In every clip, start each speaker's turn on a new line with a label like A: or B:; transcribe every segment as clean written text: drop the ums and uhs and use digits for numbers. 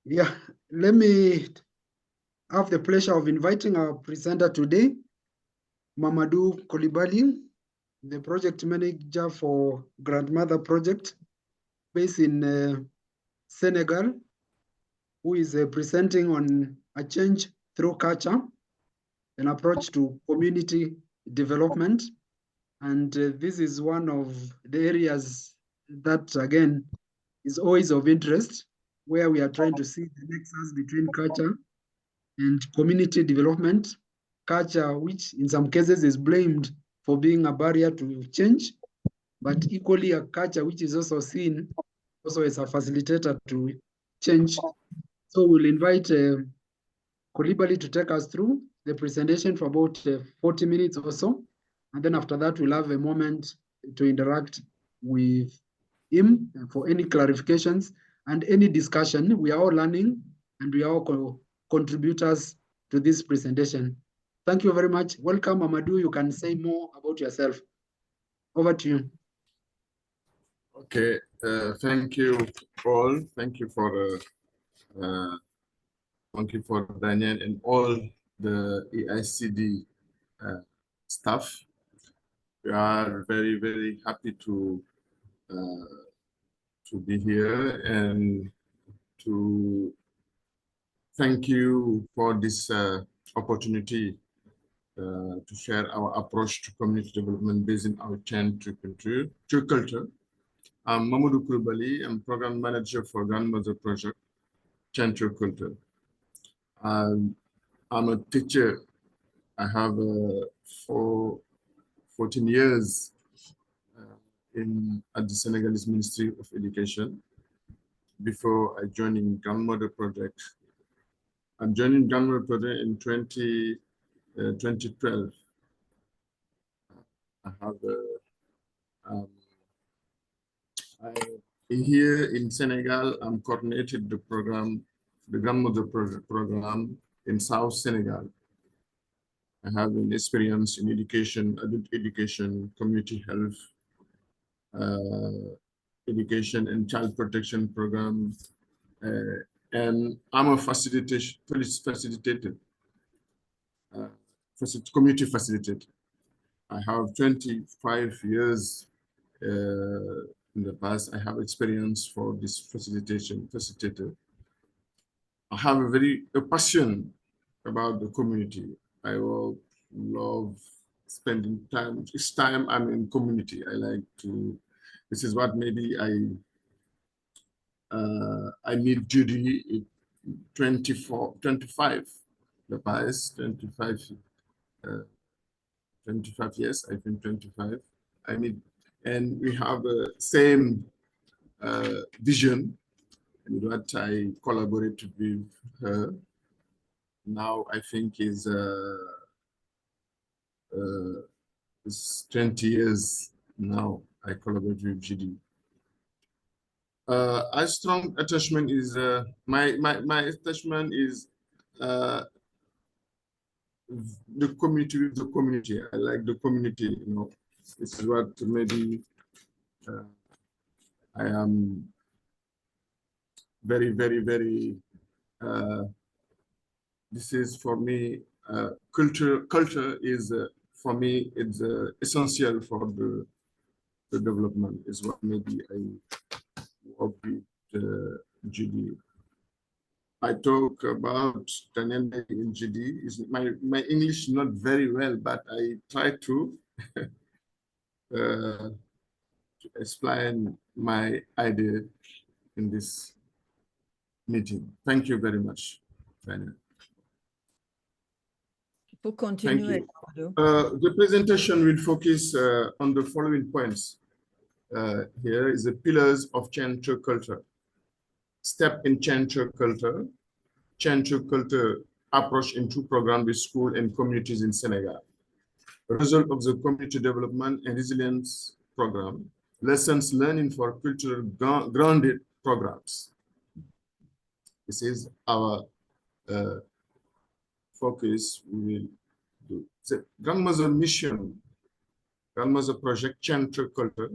A: Yeah, let me have the pleasure of inviting our presenter today, Mamadou Coulibaly, the project manager for Grandmother Project based in Senegal, who is presenting on a change through culture, an approach to community development. And this is one of the areas that, again, is always of interest, where we are trying to see the nexus between culture and community development. Culture, which in some cases is blamed for being a barrier to change, but equally a culture which is also seen also as a facilitator to change. So we'll invite Coulibaly to take us through the presentation for about 40 minutes or so. And then after that, we'll have a moment to interact with him for any clarifications and any discussion. We are all learning and we are all contributors to this presentation. Thank you very much. Welcome, Mamadou. You can say more about yourself. Over to you.
B: Okay, thank you, Paul. Thank you for Daniel and all the IACD staff. We are very, very happy to be here and to thank you for this opportunity to share our approach to community development based in our chain to culture. I'm Mamadou Coulibaly. I'm program manager for Grandmother Project, Chain to Culture. I'm a teacher. I have 14 years at the Senegalese Ministry of Education before I joined in Grandmother Project. I'm joining Grandmother Project in 2012. I have here in Senegal, I'm coordinated the program, the Grandmother Project program in South Senegal. I have an experience in education, adult education, community health, education and child protection program, and I'm a facilitator, community facilitator. I have 25 years in the past. I have experience for this facilitator. I have a passion about the community. I will love spending time. Each time I'm in community, I like to. This is what maybe I meet Judy 25, the past 25 years, I think 25. I mean, and we have the same vision, and what I collaborated with her. Now I think is 20 years now I collaborate with GD. A strong attachment is my attachment is the community with the community. I like the community, you know. This is what maybe I am very, very, very. This is for me. Culture is for me. It's essential for the development. Is what maybe I work with GD. I talk about Daniel in GD. Is my English not very well, but I try to explain my idea in this meeting. Thank you very much, Daniel.
C: Continue.
B: The presentation will focus on the following points. Here is the pillars of change to culture. Step in change to culture approach into program with school and communities in Senegal. Result of the community development and resilience program. Lessons learning for cultural grounded programs. This is our focus. We will do. The Grandmother mission, Grandmother project, Change to Culture,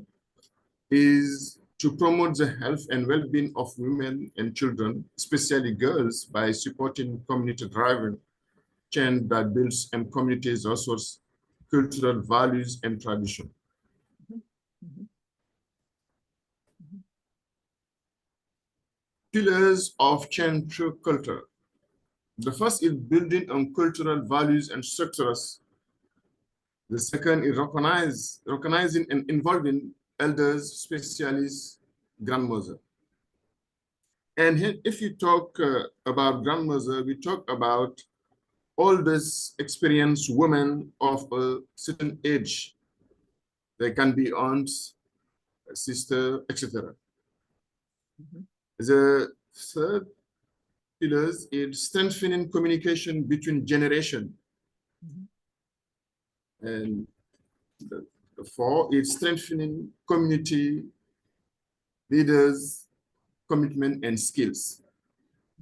B: is to promote the health and well-being of women and children, especially girls, by supporting community-driven change that builds and communities resource, cultural values and tradition. Pillars of change through culture. The first is building on cultural values and structures. The second is recognizing and involving elders, specialists, grandmother. And if you talk about grandmother, we talk about all this experienced women of a certain age. They can be aunts, sister, etc. The third pillar is strengthening communication between generations. And the four is strengthening community leaders' commitment and skills.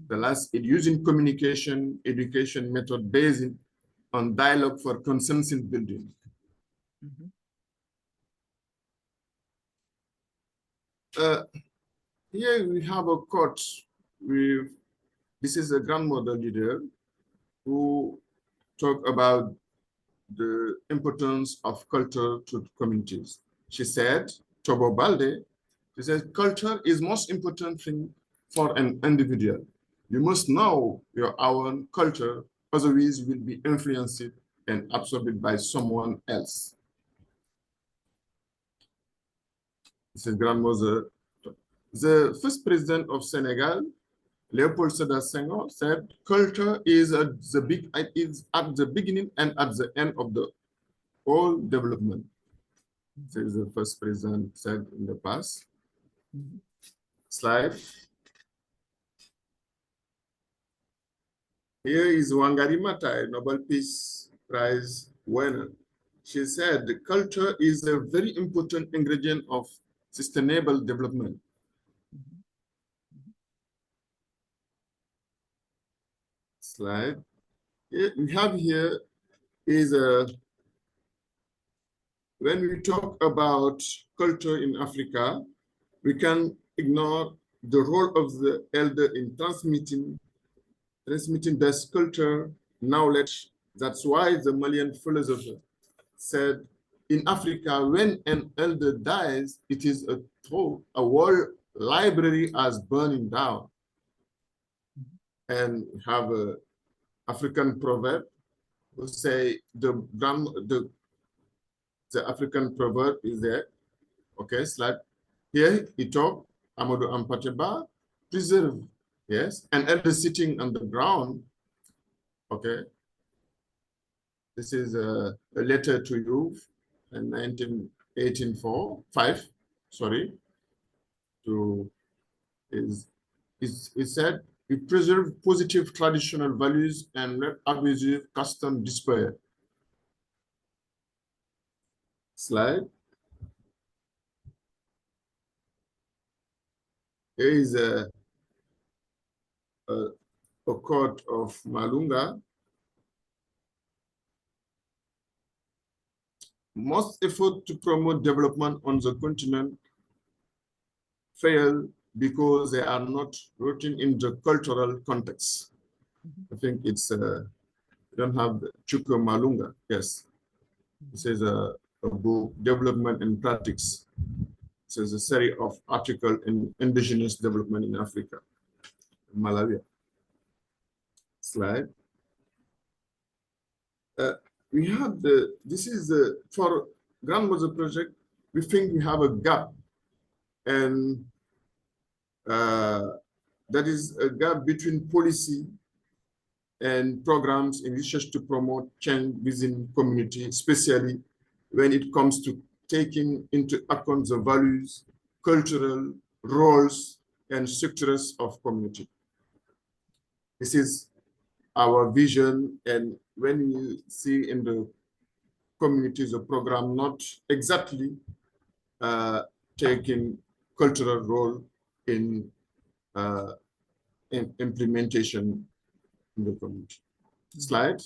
B: The last is using communication education method based on dialogue for consensus building. Here we have a quote with, this is a grandmother leader who talked about the importance of culture to communities. She said, Tobo Balde, she said, culture is most important thing for an individual. You must know your own culture, otherwise you will be influenced and absorbed by someone else. This is grandmother. The first president of Senegal, Leopold Sédar Senghor, said, culture is at the beginning and at the end of the whole development. This is the first president said in the past. Slide. Here is Wangari Maathai, Nobel Peace Prize winner. She said, the culture is a very important ingredient of sustainable development. Slide. We have here is when we talk about culture in Africa, we can ignore the role of the elder in transmitting this culture knowledge. That's why the Malian philosopher said, in Africa, when an elder dies, it is a whole library as burning down. And we have a African proverb who say the African proverb is there. Okay, slide. Here he talked, Amadou Ampateba, preserve, yes, an elder sitting on the ground. Okay. This is a letter to you in 1885, sorry. It said, we preserve positive traditional values and let abusive custom disappear. Slide. Here is a quote of Malunga. Most effort to promote development on the continent fail because they are not rooted in the cultural context. I think it's, we don't have Chuka Malunga, yes. This is a book, Development and Practice. This is a series of articles in indigenous development in Africa, Malawi. Slide. We have this is for Grandmother Project, we think we have a gap, and that is a gap between policy and programs in research to promote change within community, especially when it comes to taking into account the values, cultural roles, and structures of community. This is our vision, and when you see in the communities, the program not exactly taking cultural role in implementation in the community. Slide.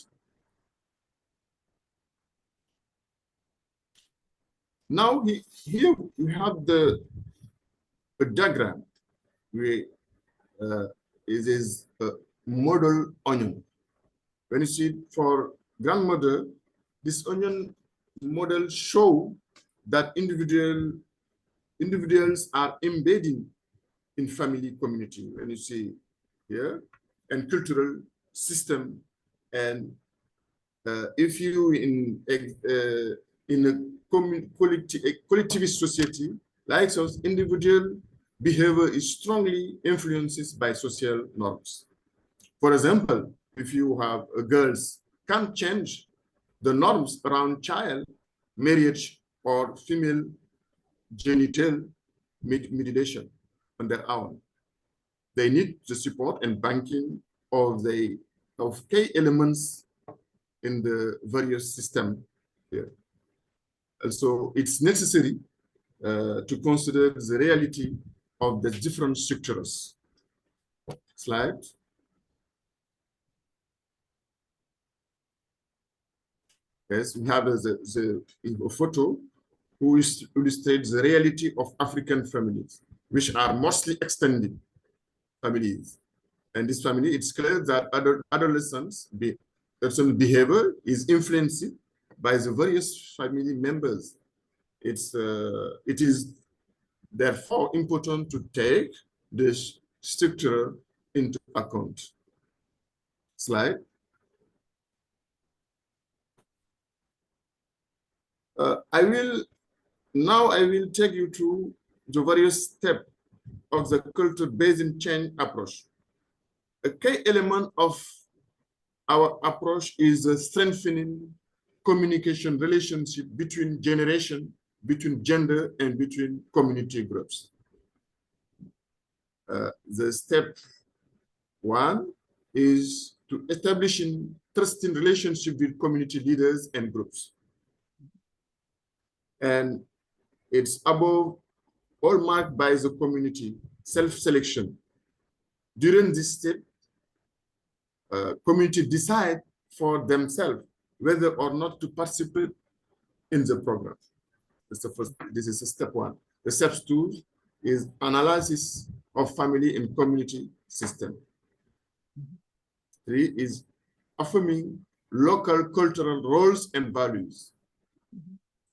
B: Now here we have the a diagram. It is a model onion. When you see for grandmother, this onion model show that individuals are embedding in family community. When you see here, and cultural system, and if you in a collectivist society, like us, individual behavior is strongly influenced by social norms. For example, if you have girls can't change the norms around child marriage or female genital mutilation on their own. They need the support and banking of key elements in the various system here. Also, it's necessary to consider the reality of the different structures. Slide. Yes, we have the photo who illustrates the reality of African families, which are mostly extended families. And this family, it's clear that adolescents' behavior is influenced by the various family members. It is therefore important to take this structure into account. Slide. I will take you to the various steps of the culture-based change approach. A key element of our approach is the strengthening communication relationship between generation, between gender, and between community groups. The step one is to establishing trusting relationship with community leaders and groups. And it's above all marked by the community self-selection. During this step, community decide for themselves whether or not to participate in the program. That's the first. This is step one. The step two is analysis of family and community system. Three is affirming local cultural roles and values.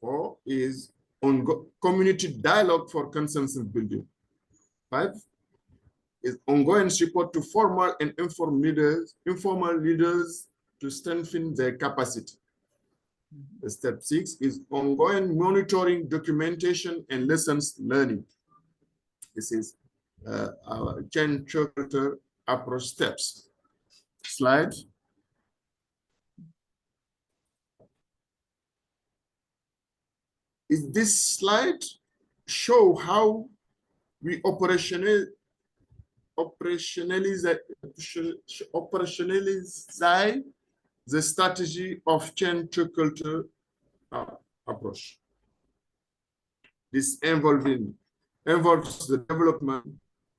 B: Four is community dialogue for consensus building. Five is ongoing support to formal and informal leaders to strengthen their capacity. Step six is ongoing monitoring, documentation, and lessons learning. This is our change culture approach steps. Slide. Is this slide show how we operationalize the strategy of change culture approach. This involves the development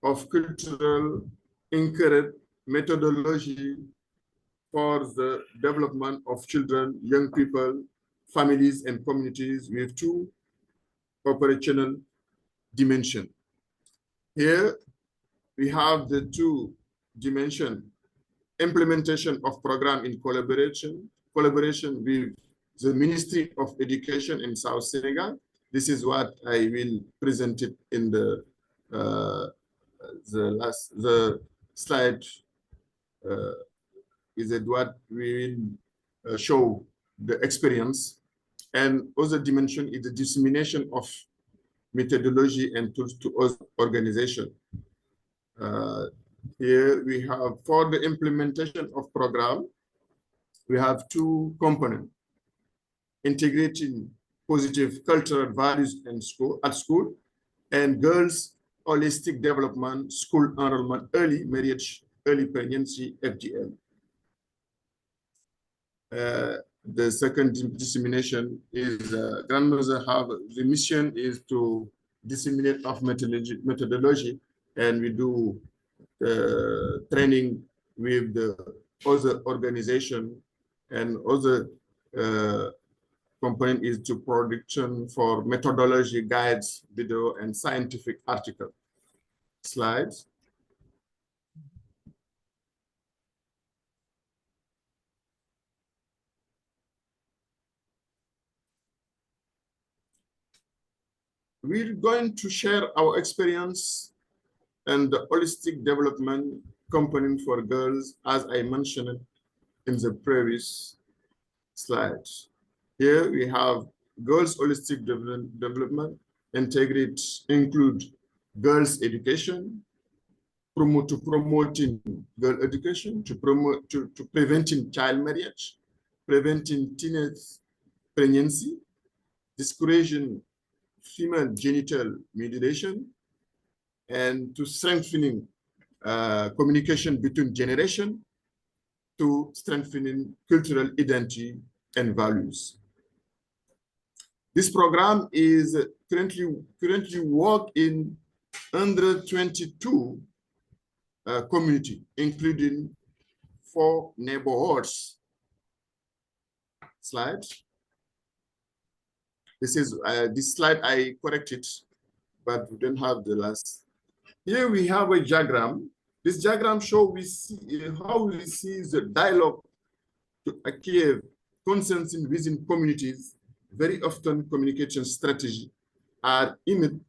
B: of cultural encouraged methodology for the development of children, young people, families, and communities with two operational dimensions. Here we have the two dimensions: implementation of program in collaboration with the Ministry of Education in South Senegal. This is what I will present it in the slide. Is it what we will show the experience, and other dimension is the dissemination of methodology and tools to other organizations. Here we have, for the implementation of program, we have two components: integrating positive cultural values at school, and girls' holistic development, school enrollment, early marriage, early pregnancy, FGM. The second dissemination is grandmother have the mission is to disseminate of methodology, and we do training with the other organization, and other component is to production for methodology guides, video, and scientific article. Slides. We're going to share our experience and the holistic development component for girls, as I mentioned in the previous slides. Here we have girls' holistic development include girls' education, promoting girl education, to preventing child marriage, preventing teenage pregnancy, discouraging female genital mutilation, and to strengthening communication between generations, to strengthening cultural identity and values. This program is currently work in 122 community, including 4 neighborhoods. Slide. This is this slide I corrected, but we don't have the last. Here we have a diagram. This diagram shows how we see the dialogue to achieve consensus within communities. Very often communication strategy are aimed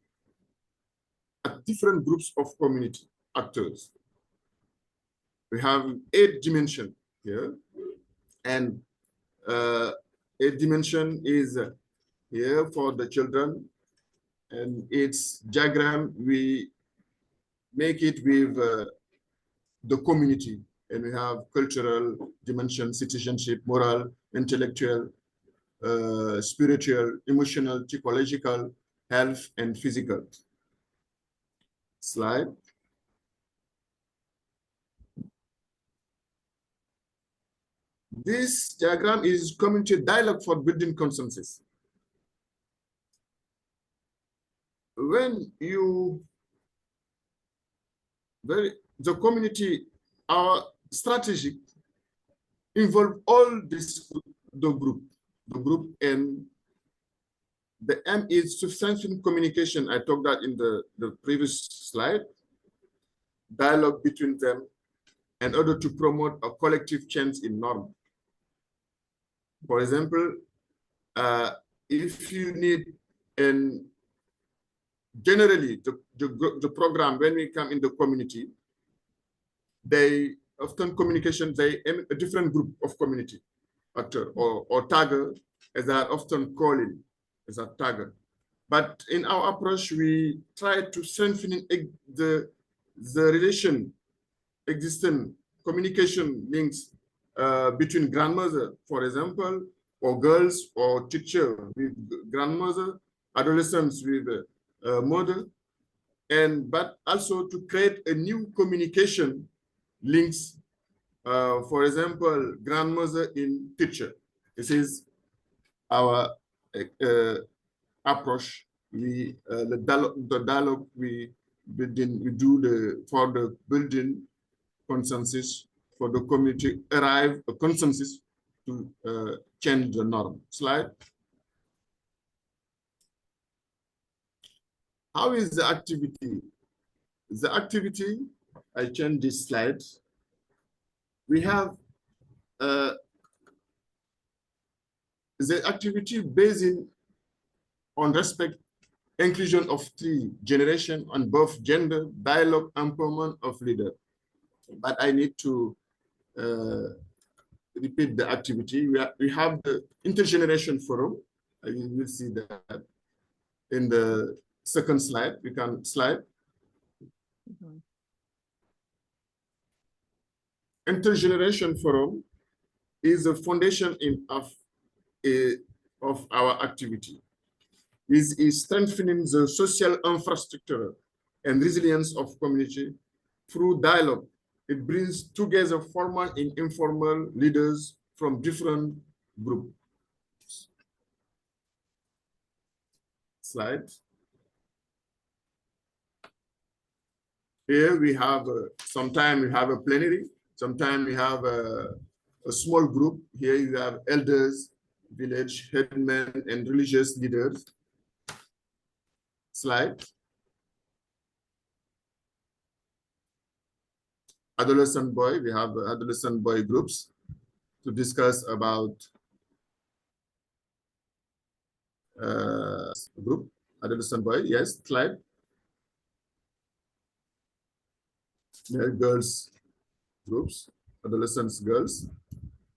B: at different groups of community actors. We have 8 dimensions here, and 8 dimension is here for the children, and its diagram we make it with the community, and we have cultural dimension, citizenship, moral, intellectual, spiritual, emotional, psychological, health, and physical. Slide. This diagram is community dialogue for building consensus. When you, the community, our strategy involve all this, the group, and the aim is to strengthen communication. I talked that in the previous slide. Dialogue between them in order to promote a collective change in norm. For example, if you need, and generally the program, when we come in the community, they often communication, they aim a different group of community actor or tagger, as they are often calling as a tagger. But in our approach, we try to strengthen the relation, existing communication links between grandmother, for example, or girls or teacher with grandmother, adolescents with mother, but also to create a new communication links, for example, grandmother in teacher. This is our approach. We the dialogue we do for the building consensus, for the community arrive a consensus to change the norm. Slide. How is the activity? The activity, I change this slide. We have the activity based on respect, inclusion of 3 generations on both gender, dialogue, empowerment of leader. But I need to repeat the activity. We have the intergeneration forum. You will see that in the second slide. We can slide. Intergeneration forum is the foundation of our activity. Is strengthening the social infrastructure and resilience of community through dialogue. It brings together formal and informal leaders from different groups. Slide. Here we have, sometimes we have a plenary, sometimes we have a small group. Here you have elders, village headmen, and religious leaders. Slide. adolescent boy. We have adolescent boy groups to discuss about group, adolescent boy, yes, slide. Girls groups, adolescents, girls,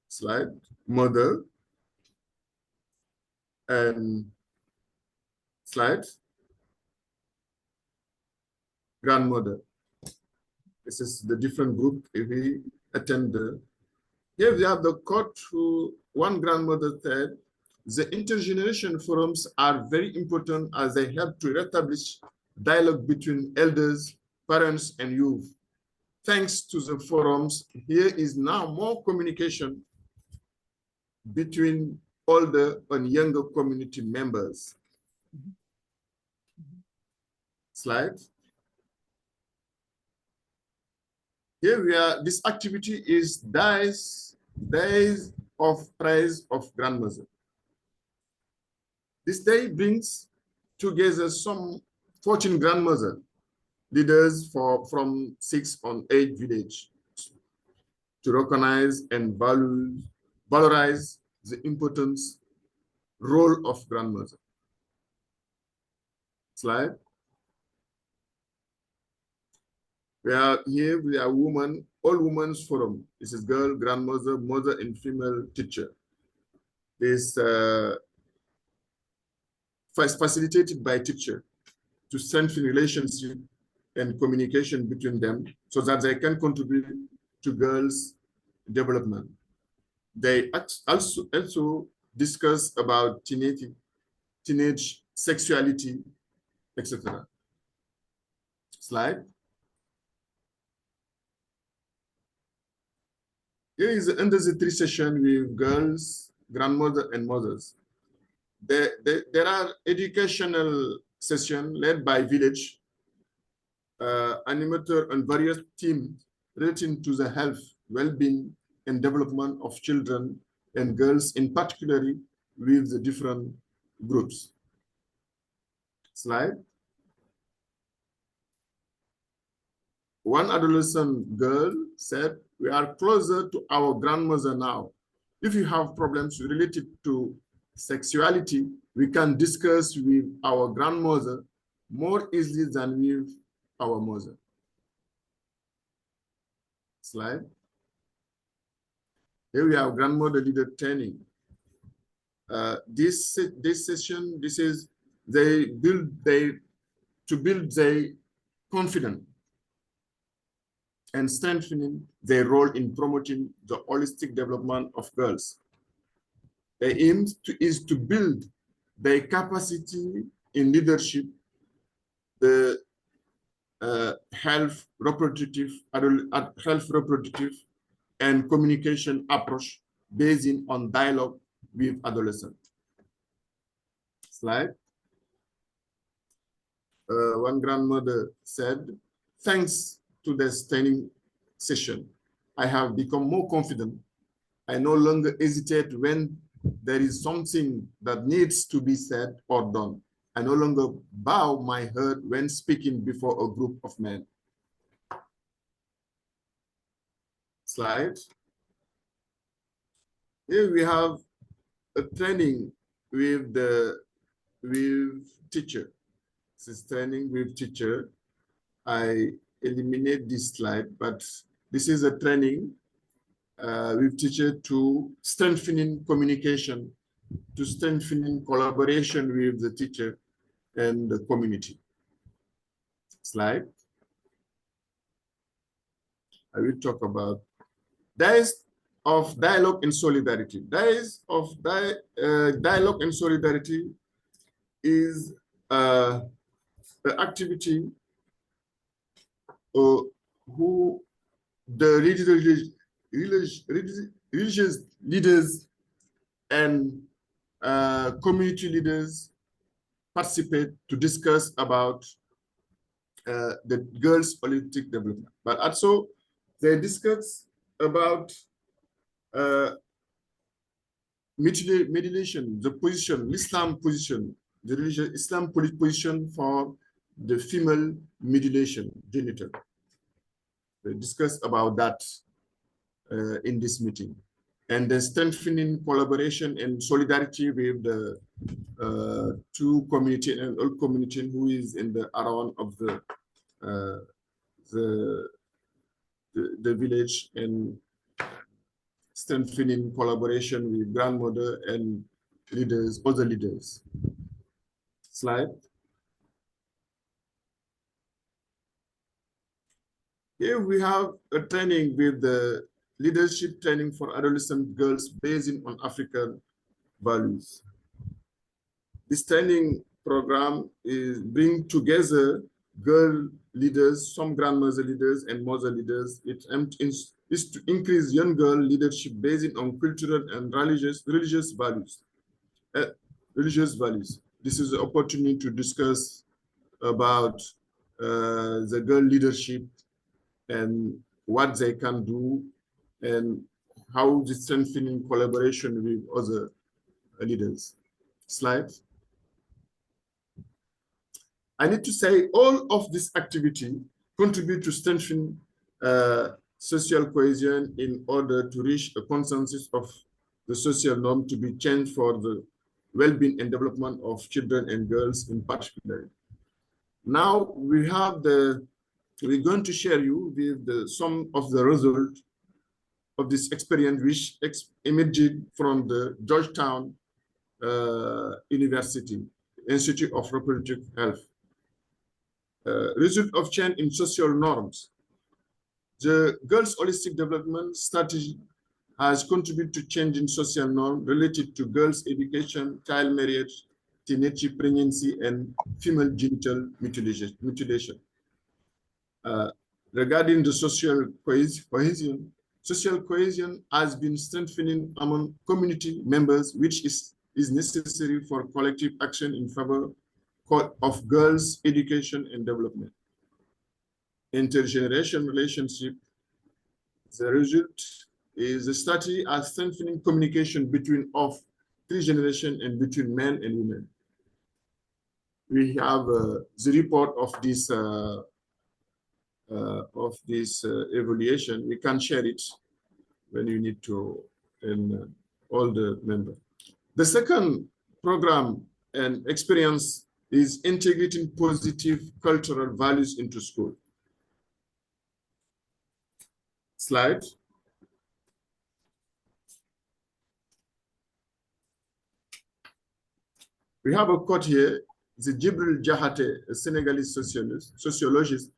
B: slide, mother, and slide, grandmother. This is the different group if we attend the. Here we have the quote who one grandmother said, the intergeneration forums are very important as they help to establish dialogue between elders, parents, and youth. Thanks to the forums, here is now more communication between older and younger community members. Slide. Here we are, this activity is Days of Praise of Grandmother. This day brings together some 14 grandmother leaders from 6 or 8 villages to recognize and valorize the importance role of grandmother. Slide. We are here, we are women, all women's forum. This is girl, grandmother, mother, and female teacher. This facilitated by teacher to strengthen relationship and communication between them so that they can contribute to girls' development. They also discuss about teenage sexuality, etc. Slide. Here is under the 3 session with girls, grandmother, and mothers. There are educational sessions led by village, animator, and various teams relating to the health, well-being, and development of children and girls, in particular with the different groups. Slide. One adolescent girl said, we are closer to our grandmother now. If you have problems related to sexuality, we can discuss with our grandmother more easily than with our mother. Slide. Here we have grandmother leader training. This session, this is to build their confidence and strengthening their role in promoting the holistic development of girls. The aim is to build their capacity in leadership, the health reproductive, and communication approach based on dialogue with adolescents. Slide. One grandmother said, thanks to this training session, I have become more confident. I no longer hesitate when there is something that needs to be said or done. I no longer bow my head when speaking before a group of men. Slide. Here we have a training with teacher. This is training with teacher. I eliminate this slide, but this is a training with teacher to strengthening communication, to strengthening collaboration with the teacher and the community. Slide. I will talk about Days of Dialogue and Solidarity. Days of Dialogue and Solidarity is an activity who the religious leaders and community leaders participate to discuss about the girls' politic development. But also they discuss about mediation, the position, Islam position, the religious Islam position for the female mutilation, genital. discuss about that in this meeting. And the strengthening collaboration and solidarity with the two community and old community who is in the around of the village, and strengthening collaboration with grandmother and leaders, other leaders. Slide. Here we have a training with the leadership training for adolescent girls based on African values. This training program is bring together girl leaders, some grandmother leaders and mother leaders. It is to increase young girl leadership based on cultural and religious values. This is an opportunity to discuss about the girl leadership and what they can do and how the strengthening collaboration with other leaders. Slide. I need to say all of this activity contribute to strengthen social cohesion in order to reach a consensus of the social norm to be changed for the well-being and development of children and girls in particular. Now we're going to share you with some of the results of this experience which emerged from the Georgetown University Institute of Reproductive Health. Result of change in social norms. The Girls' Holistic Development Strategy has contributed to change in social norms related to girls' education, child marriage, teenage pregnancy, and female genital mutilation. Regarding the social cohesion has been strengthening among community members, which is necessary for collective action in favor of girls' education and development. Intergenerational relationship. The result is the study as strengthening communication between three generations and between men and women. We have the report of this evaluation. We can share it when you need to, and all the members. The second program and experience is integrating positive cultural values into school. Slide. We have a quote here. The Jibril Jahate, a Senegalese sociologist.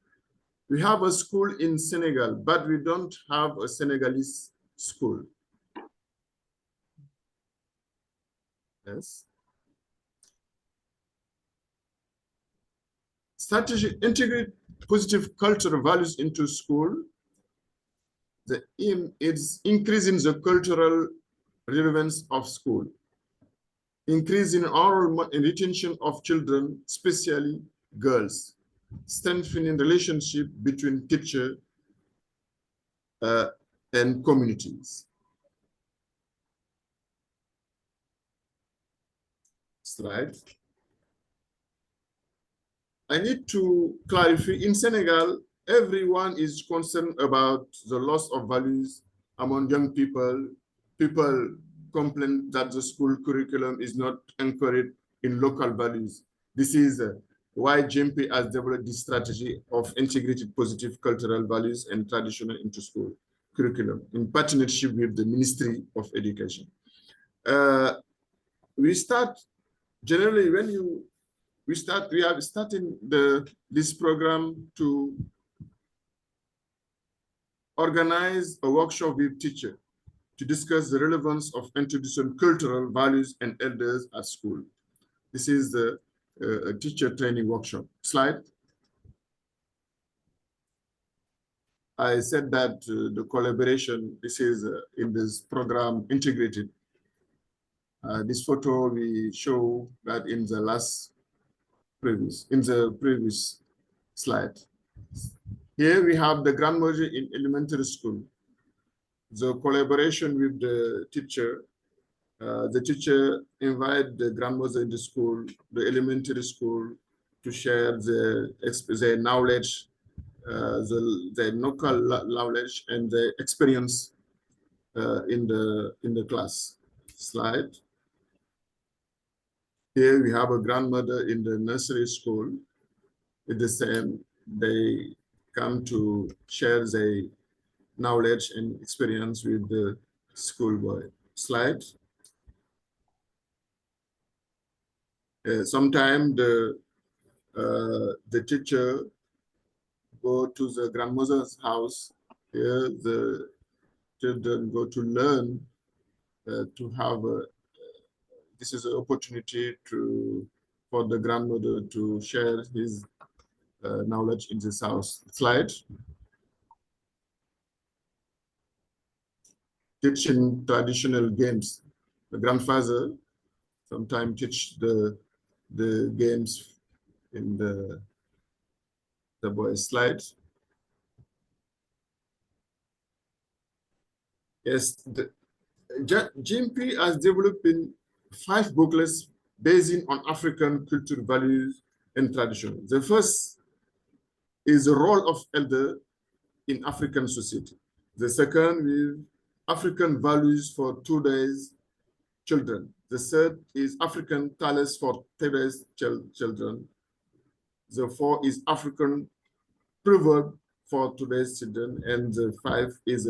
B: We have a school in Senegal, but we don't have a Senegalese school. Yes. Strategy, integrate positive cultural values into school. The aim is increasing the cultural relevance of school, increasing oral and retention of children, especially girls, strengthening relationship between teacher and communities. Slide. I need to clarify, in Senegal, everyone is concerned about the loss of values among young people. People complain that the school curriculum is not anchored in local values. This is why GMP has developed this strategy of integrated positive cultural values and traditional into school curriculum in partnership with the Ministry of Education. We start generally when we are starting this program to organize a workshop with teachers to discuss the relevance of introducing cultural values and elders at school. This is the teacher training workshop. Slide. I said that the collaboration, this is in this program integrated. This photo we show that in the previous slide. Here we have the grandmother in elementary school. The collaboration with the teacher invite the grandmother in the school, the elementary school, to share their knowledge the local knowledge and the experience in the class. Slide. Here we have a grandmother in the nursery school. It's the same. They come to share their knowledge and experience with the schoolboy. Slide. Sometimes the teacher go to the grandmother's house. Here the children go to learn to have this is an opportunity for the grandmother to share his knowledge in this house. Slide. Teaching traditional games. The grandfather sometimes teach the games in the boy's slide. Yes, the GMP has developed 5 booklets based on African cultural values and tradition. The first is the role of elder in African society. The second is African values for today's children. The third is African talents for today's children. The fourth is African proverb for today's children. And the 5 is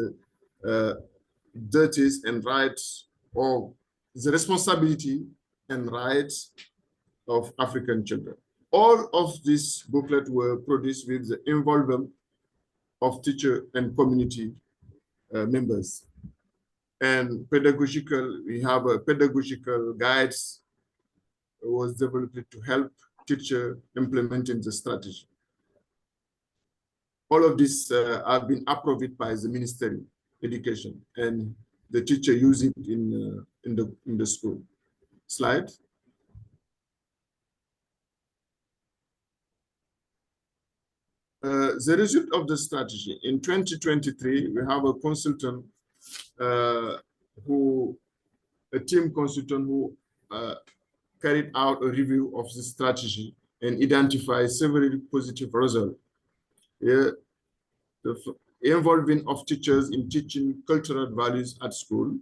B: duties and rights, or the responsibility and rights of African children. All of these booklets were produced with the involvement of teacher and community members. And pedagogical, we have a pedagogical guides was developed to help teacher implementing the strategy. All of this have been approved by the Ministry of Education, and the teacher use it in the school. Slide. The result of the strategy in 2023, we have a consultant a team consultant who carried out a review of the strategy and identified several positive results. Here, the involvement of teachers in teaching cultural values at school,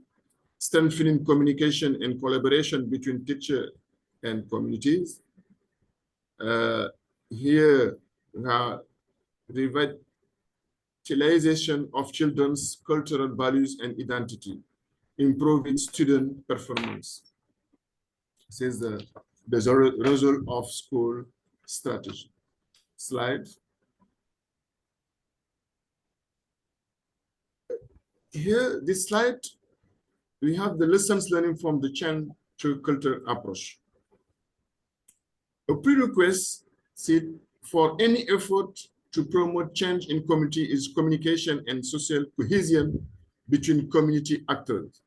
B: strengthening communication and collaboration between teachers and communities. Here, we have revitalization of children's cultural values and identity, improving student performance. This is the result of school strategy. Slide. Here, this slide, we have the lessons learning from the change to culture approach. A prerequisite for any effort to promote change in community is communication and social cohesion between community actors.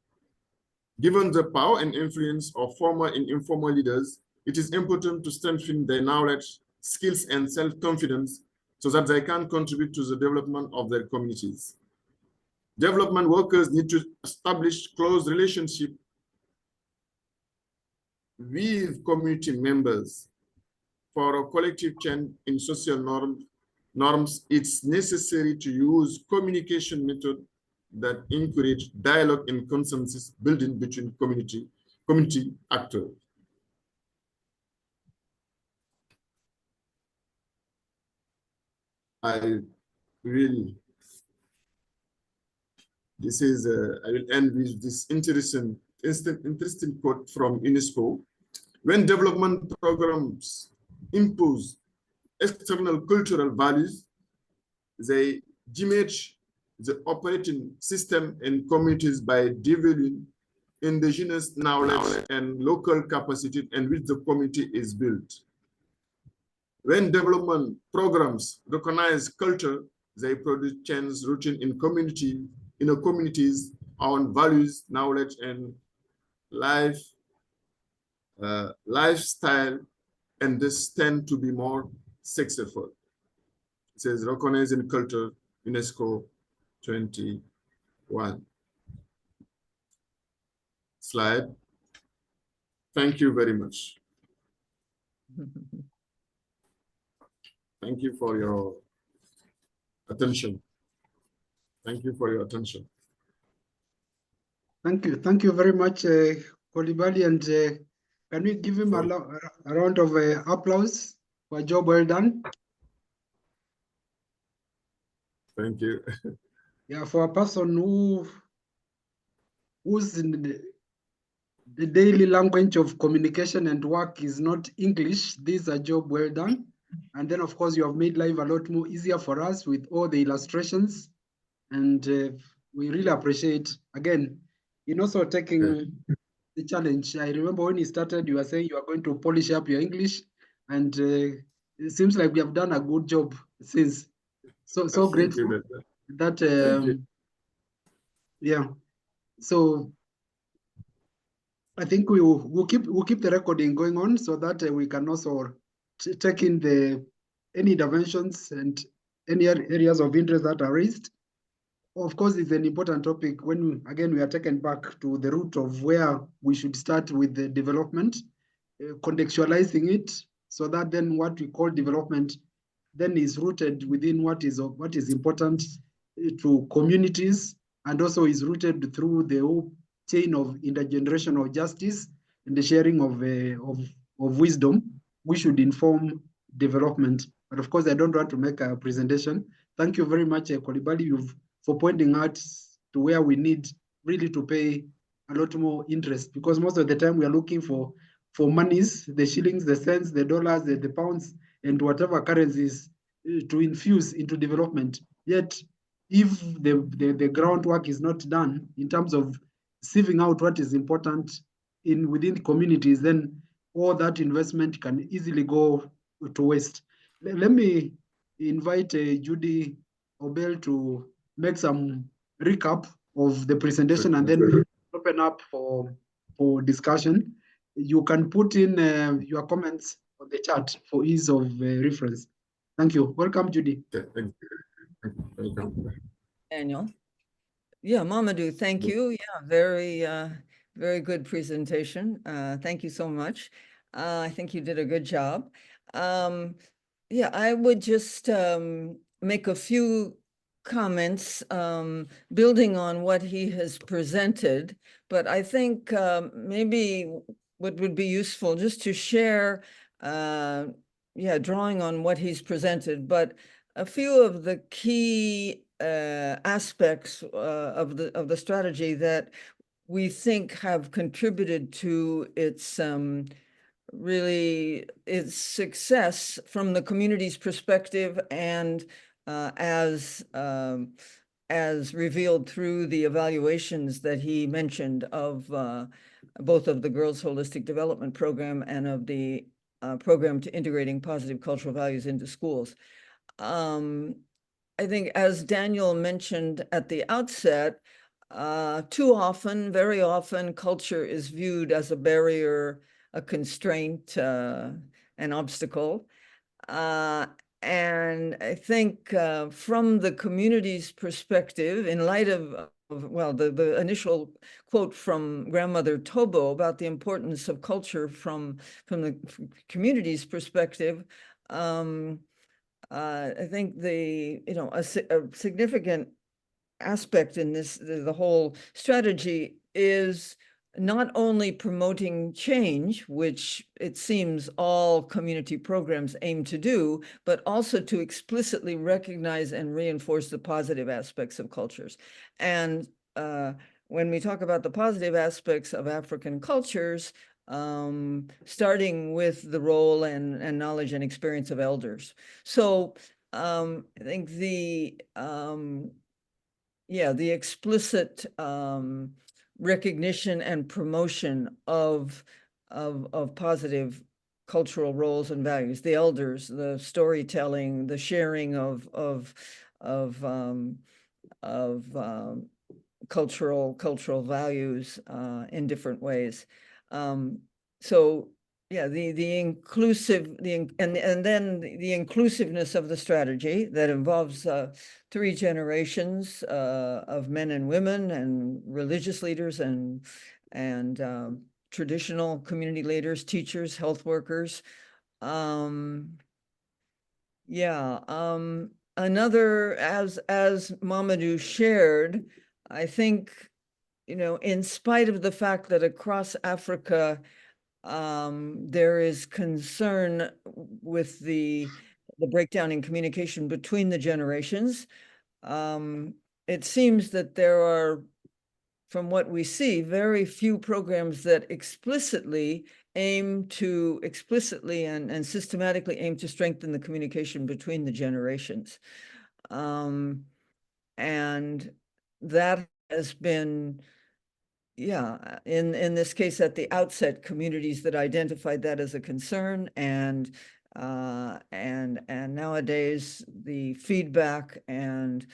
B: Given the power and influence of formal and informal leaders, it is important to strengthen their knowledge, skills, and self-confidence so that they can contribute to the development of their communities. Development workers need to establish close relationship with community members. For a collective change in social norms, it's necessary to use communication methods that encourage dialogue and consensus building between community actors. I will end with this interesting quote from UNESCO. When development programs impose external cultural values, they damage the operating system in communities by developing indigenous knowledge and local capacity in which the community is built. When development programs recognize culture, they produce change rooted in communities on values, knowledge, and lifestyle, and this tend to be more successful. It says recognizing culture, UNESCO 21. Slide. Thank you very much. Thank you for your attention. Thank you for your attention.
A: Thank you very much, Coulibaly, and can we give him a round of applause for a job well done?
B: Thank you.
A: Yeah, for a person who's in the daily language of communication and work is not English, this is a job well done. And then, of course, you have made life a lot more easier for us with all the illustrations. And we really appreciate, again, in also taking the challenge. I remember when you started, you were saying you are going to polish up your English. And it seems like we have done a good job since. So grateful that, yeah. So I think we'll keep the recording going on so that we can also take in any interventions and any areas of interest that are raised. Of course, it's an important topic when again we are taken back to the root of where we should start with the development, contextualizing it so that then what we call development then is rooted within what is important to communities, and also is rooted through the whole chain of intergenerational justice and the sharing of wisdom, which should inform development. But of course, I don't want to make a presentation. Thank you very much, Coulibaly, for pointing out to where we need really to pay a lot more interest, because most of the time we are looking for monies, the shillings, the cents, the dollars, the pounds, and whatever currencies to infuse into development. Yet, if the groundwork is not done in terms of sieving out what is important within communities, then all that investment can easily go to waste. Let me invite Judy Obel to make some recap of the presentation and then open up for discussion. You can put in your comments on the chat for ease of reference. Thank you. Welcome, Judy.
B: Thank you. Welcome.
C: Daniel. Yeah, Mamadou, thank you. Yeah, very good presentation. Thank you so much. I think you did a good job. Yeah, I would just make a few comments building on what he has presented, but I think maybe what would be useful just to share, drawing on what he's presented, but a few of the key aspects of the strategy that we think have contributed to its really its success from the community's perspective, and as revealed through the evaluations that he mentioned of both of the Girls Holistic Development Program and of the program to integrating positive cultural values into schools. I think, as Daniel mentioned at the outset, very often, culture is viewed as a barrier, a constraint, an obstacle. And I think from the community's perspective, in light of the initial quote from Grandmother Tobo about the importance of culture from the community's perspective, I think a significant aspect in the whole strategy is not only promoting change, which it seems all community programs aim to do, but also to explicitly recognize and reinforce the positive aspects of cultures. And when we talk about the positive aspects of African cultures, starting with the role and knowledge and experience of elders. So I think the explicit recognition and promotion of positive cultural roles and values, the elders, the storytelling, the sharing of cultural values in different ways. So yeah, the inclusiveness of the strategy that involves 3 generations of men and women and religious leaders and traditional community leaders, teachers, health workers. another, as Mamadou shared, I think, in spite of the fact that across Africa, there is concern with the breakdown in communication between the generations. It seems that there are, from what we see, very few programs that explicitly and systematically aim to strengthen the communication between the generations. And that has been, in this case, at the outset, communities that identified that as a concern, and nowadays the feedback and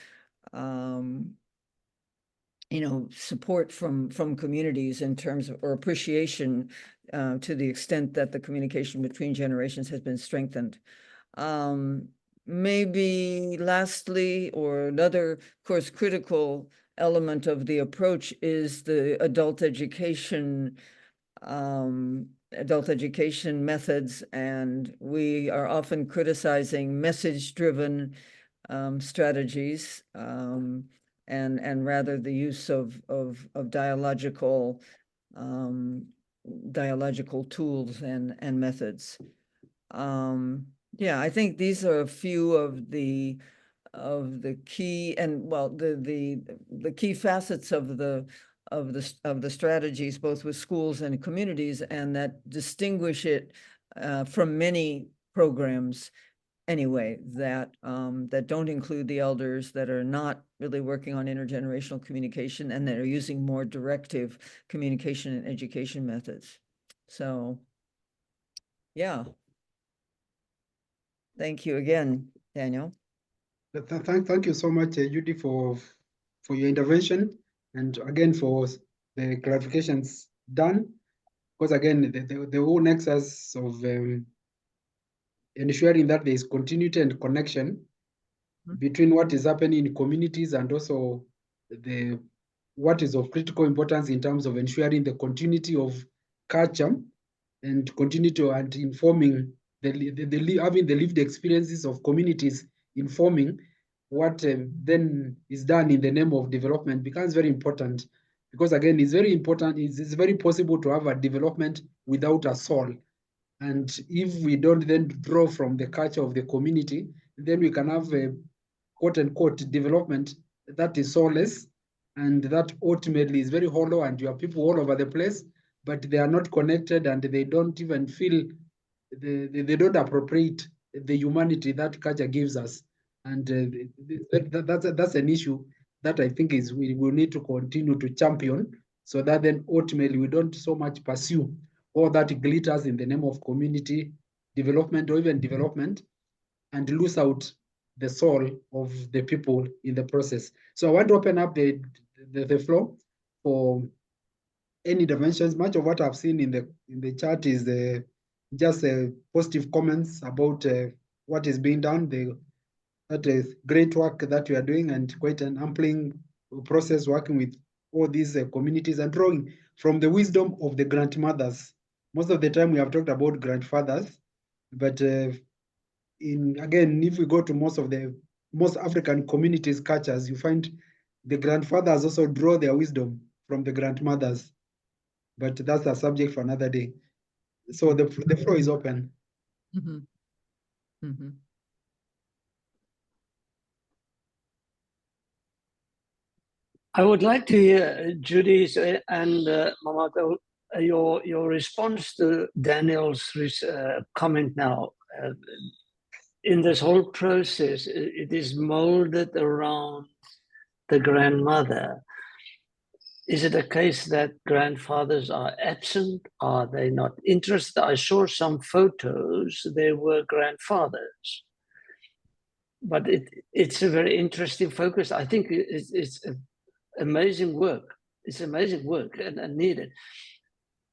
C: support from communities in terms of, or appreciation to the extent that the communication between generations has been strengthened. Maybe lastly, or another, of course, critical element of the approach is the adult education methods, and we are often criticizing message-driven strategies, and rather the use of dialogical tools and methods. I think these are a few of the key, and well, the key facets of the strategies, both with schools and communities, and that distinguish it from many programs anyway, that don't include the elders, that are not really working on intergenerational communication, and that are using more directive communication and education methods. So, yeah. Thank you again, Daniel.
A: Thank you so much, Judy, for your intervention, and again for the clarifications done. Because again, the whole nexus of ensuring that there is continuity and connection between what is happening in communities and also what is of critical importance in terms of ensuring the continuity of culture and continuity and informing having the lived experiences of communities informing what then is done in the name of development becomes very important, because again, it's very important. It's very possible to have a development without a soul. And if we don't then draw from the culture of the community, then we can have a quote unquote development that is soulless, and that ultimately is very hollow, and you have people all over the place, but they are not connected, and they don't even feel, they don't appropriate the humanity that culture gives us. And that's an issue that I think is we will need to continue to champion, so that then ultimately we don't so much pursue all that glitters in the name of community development or even development, and lose out the soul of the people in the process. So I want to open up the floor for any interventions. Much of what I've seen in the chat is just positive comments about what is being done, that is great work that you are doing, and quite an ampling process working with all these communities and drawing from the wisdom of the grandmothers. Most of the time we have talked about grandfathers, but again, if we go to most African communities, cultures, you find the grandfathers also draw their wisdom from the grandmothers. But that's a subject for another day. So the floor is open.
C: Mm-hmm. Mm-hmm.
D: I would like to hear Judy's and Mamadou, your response to Daniel's comment now. In this whole process, it is molded around the grandmother. Is it a case that grandfathers are absent? Are they not interested? I saw some photos, they were grandfathers. But it's a very interesting focus. I think it's amazing work. It's amazing work and needed.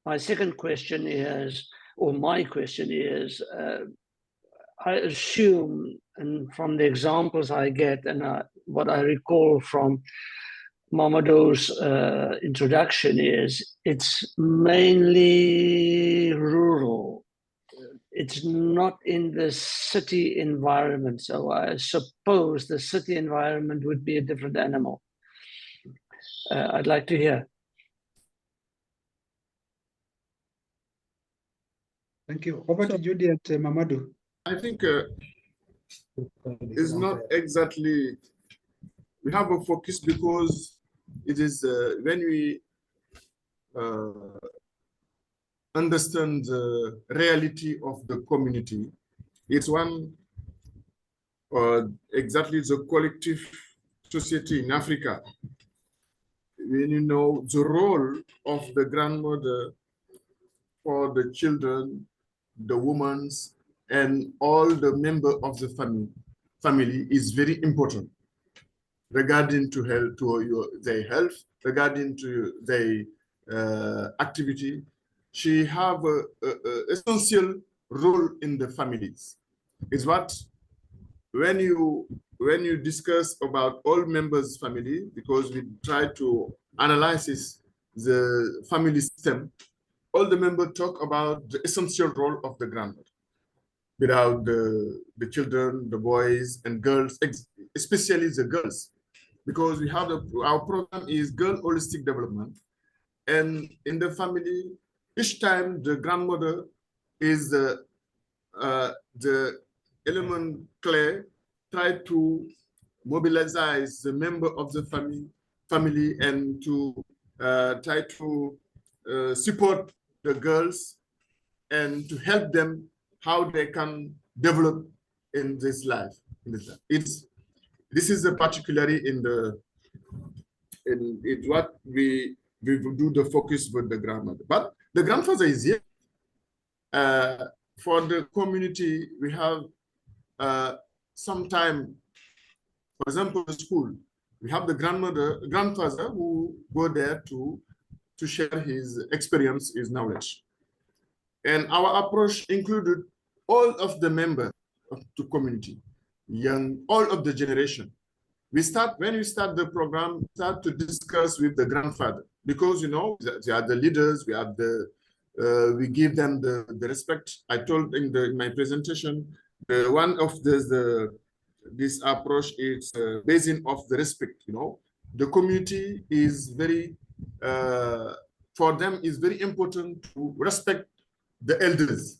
D: My second question is, or my question is, I assume, and from the examples I get and what I recall from Mamadou's introduction is, it's mainly rural it's not in the city environment. So I suppose the city environment would be a different animal. I'd like to hear.
A: Thank you. Over to Judy and Mamadou.
B: I think it's not exactly, we have a focus because it is when we understand the reality of the community, it's one exactly the collective society in Africa. When you know the role of the grandmother for the children, the women, and all the members of the family is very important regarding to health, their health, regarding to their activity. She have a essential role in the families. Is what when you discuss about all members family, because we try to analyze the family system, all the members talk about the essential role of the grandmother. Without the children, the boys and girls, especially the girls, because we have our program is girl holistic development, and in the family, each time the grandmother is the element clear, try to mobilize the member of the family and to try to support the girls and to help them how they can develop in this life. This is the particularly in what we do the focus with the grandmother, but the grandfather is here. For the community, we have sometime, for example, the school, we have the grandfather who go there to share his experience, his knowledge. And our approach included all of the members of the community, young, all of the generation. When we start the program, start to discuss with the grandfather, because, you know, they are the leaders, we give them the respect. I told in my presentation, one of this approach is based off the respect, you know. The community is very, for them, is very important to respect the elders.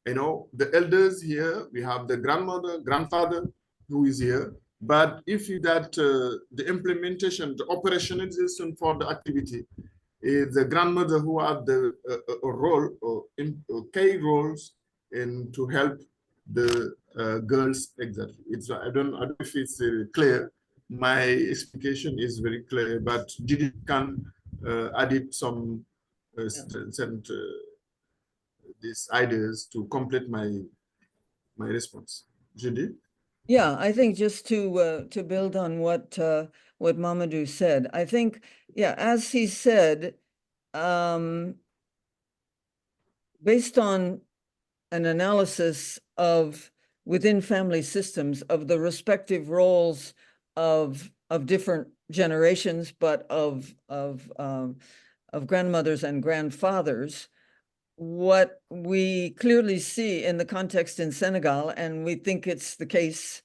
B: You know, the elders here, we have the grandmother, grandfather who is here, but if that the implementation, the operationalization for the activity, is the grandmother who have the role or key roles in to help the girls exactly. I don't know if it's clear. My explication is very clear, but Judy can add some these ideas to complete my response. Judy?
C: Yeah, I think just to build on what Mamadou said, I think, yeah, as he said, based on an analysis of within family systems of the respective roles of different generations, but of grandmothers and grandfathers, what we clearly see in the context in Senegal, and we think it's the case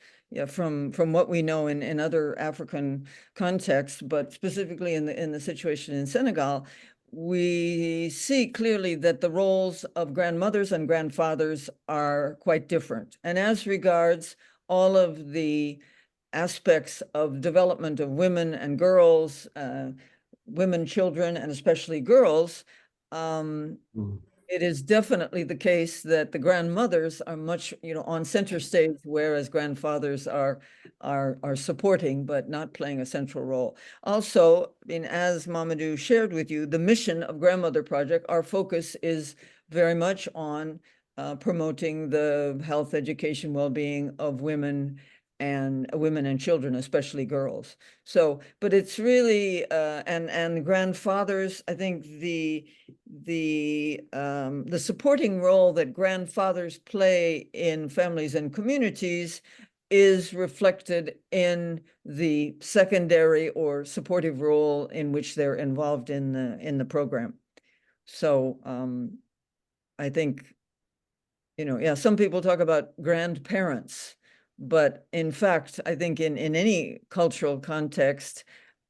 C: from what we know in other African contexts, but specifically in the situation in Senegal, we see clearly that the roles of grandmothers and grandfathers are quite different. And as regards all of the aspects of development of women and girls, women, children, and especially girls, it is definitely the case that the grandmothers are much, on center stage, whereas grandfathers are supporting but not playing a central role. Also, I mean, as Mamadou shared with you, the mission of Grandmother Project, our focus is very much on promoting the health, education, well-being of women and children, especially girls. So, but it's really and grandfathers, I think the supporting role that grandfathers play in families and communities is reflected in the secondary or supportive role in which they're involved in the program. So I think yeah, some people talk about grandparents, but in fact, I think in any cultural context,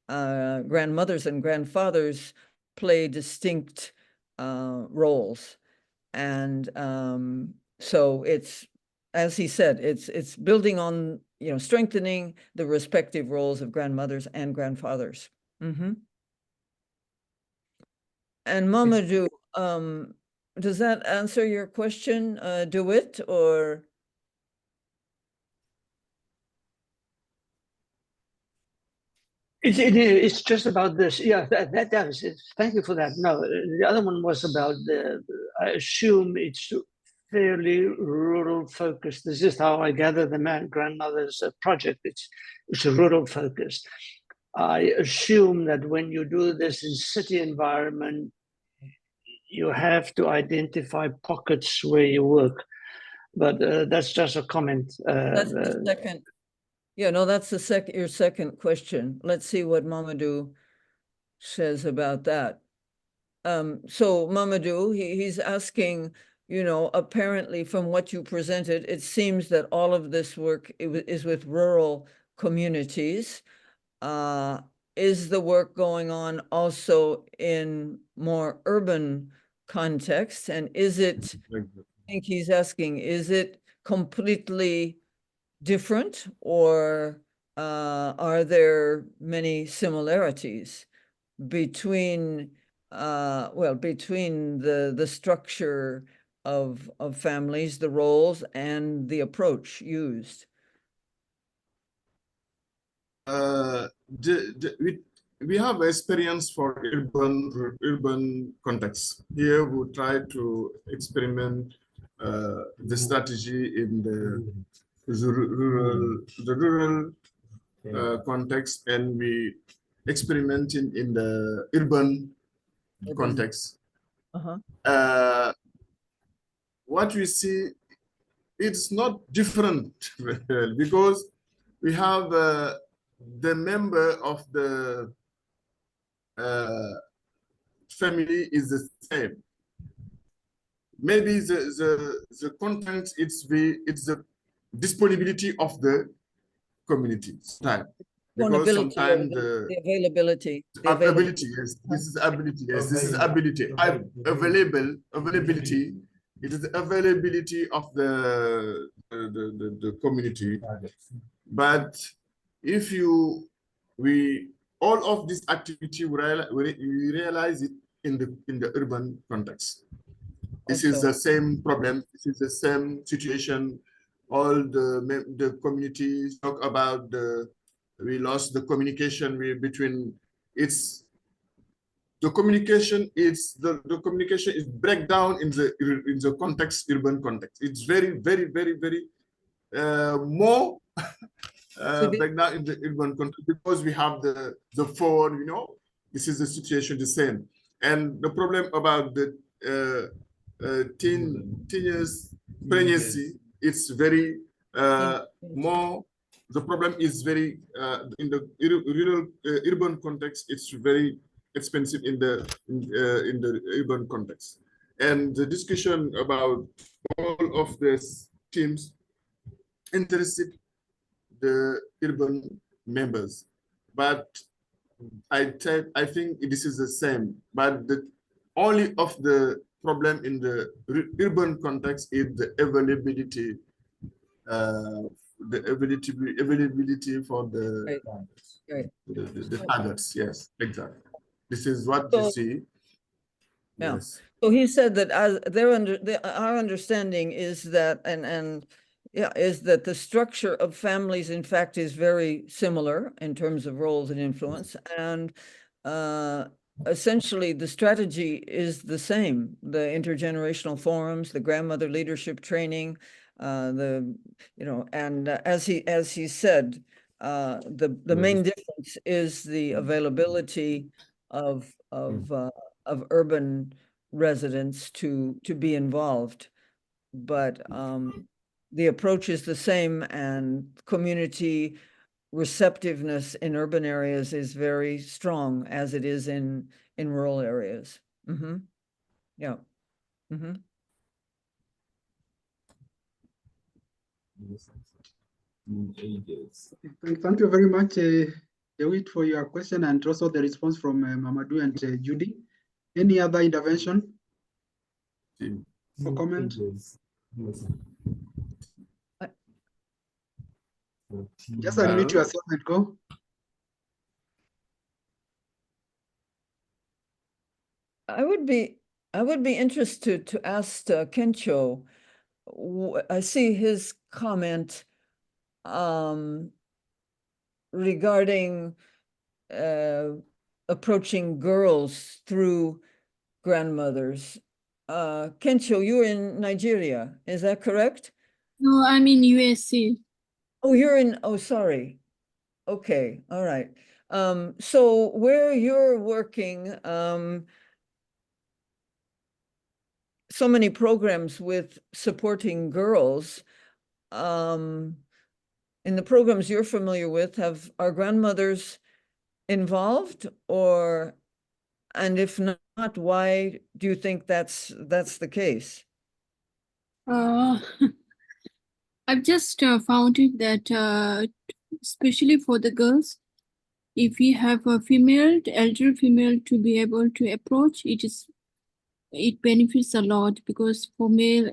C: grandmothers and grandfathers play distinct roles. And so it's, as he said, it's building on, strengthening the respective roles of grandmothers and grandfathers. And Mamadou, does that answer your question, DeWitt, or?
D: It's just about this. Yeah, that does. Thank you for that. No, the other one was about I assume it's fairly rural focused. This is how I gather the grandmother's project. It's a rural focused. I assume that when you do this in city environment, you have to identify pockets where you work. But that's just a comment.
C: That's the second. Yeah, no, that's your second question. Let's see what Mamadou says about that. So Mamadou, he's asking, apparently from what you presented, it seems that all of this work is with rural communities. Is the work going on also in more urban context? And is it, I think he's asking, is it completely different, or are there many similarities between between the structure of families, the roles, and the approach used?
B: We have experience for urban context. Here we try to experiment the strategy in the rural context, and we experimenting in the urban context. What we see, it's not different because we have the member of the family is the same. Maybe the content, it's the disponibility of the community time. Because sometimes
C: the availability.
B: Yes, this is ability. Yes, this is ability. Availability. It is the availability of the community. But if all of this activity, we realize it in the urban context. This is the same problem. This is the same situation. All the communities talk about we lost the communication between the communication is breakdown in the context, urban context. It's very more breakdown in the urban context because we have the phone. This is the situation the same, and the problem about the teenage pregnancy. It's very more. The problem is very in the rural urban context. It's very expensive in the urban context, and the discussion about all of these teams interested the urban members, but I think this is the same. But the only of the problem in the urban context is the availability. The availability for the targets. Yes, exactly. This is what you see.
C: Yeah.
B: Yes.
C: So he said that our understanding is that is that the structure of families, in fact, is very similar in terms of roles and influence, and essentially the strategy is the same: the intergenerational forums, the grandmother leadership training. And as he said, the main difference is the availability of urban residents to be involved, but the approach is the same, and community receptiveness in urban areas is very strong, as it is in rural areas. Yeah.
A: Thank you very much, Dawit, for your question and also the response from Mamadou and Judy. Any other intervention or comment? Just unmute yourself and go.
C: I would be interested to ask Kencho. I see his comment regarding approaching girls through grandmothers. Kencho, you're in Nigeria, is that correct?
E: No, I'm in USC.
C: Oh, you're in, oh, sorry. Okay, all right. So where you're working, so many programs with supporting girls, in the programs you're familiar with, are grandmothers involved, or, and if not, why do you think that's the case?
E: I've just found it that especially for the girls, if we have a female, elder female to be able to approach, it benefits a lot, because for male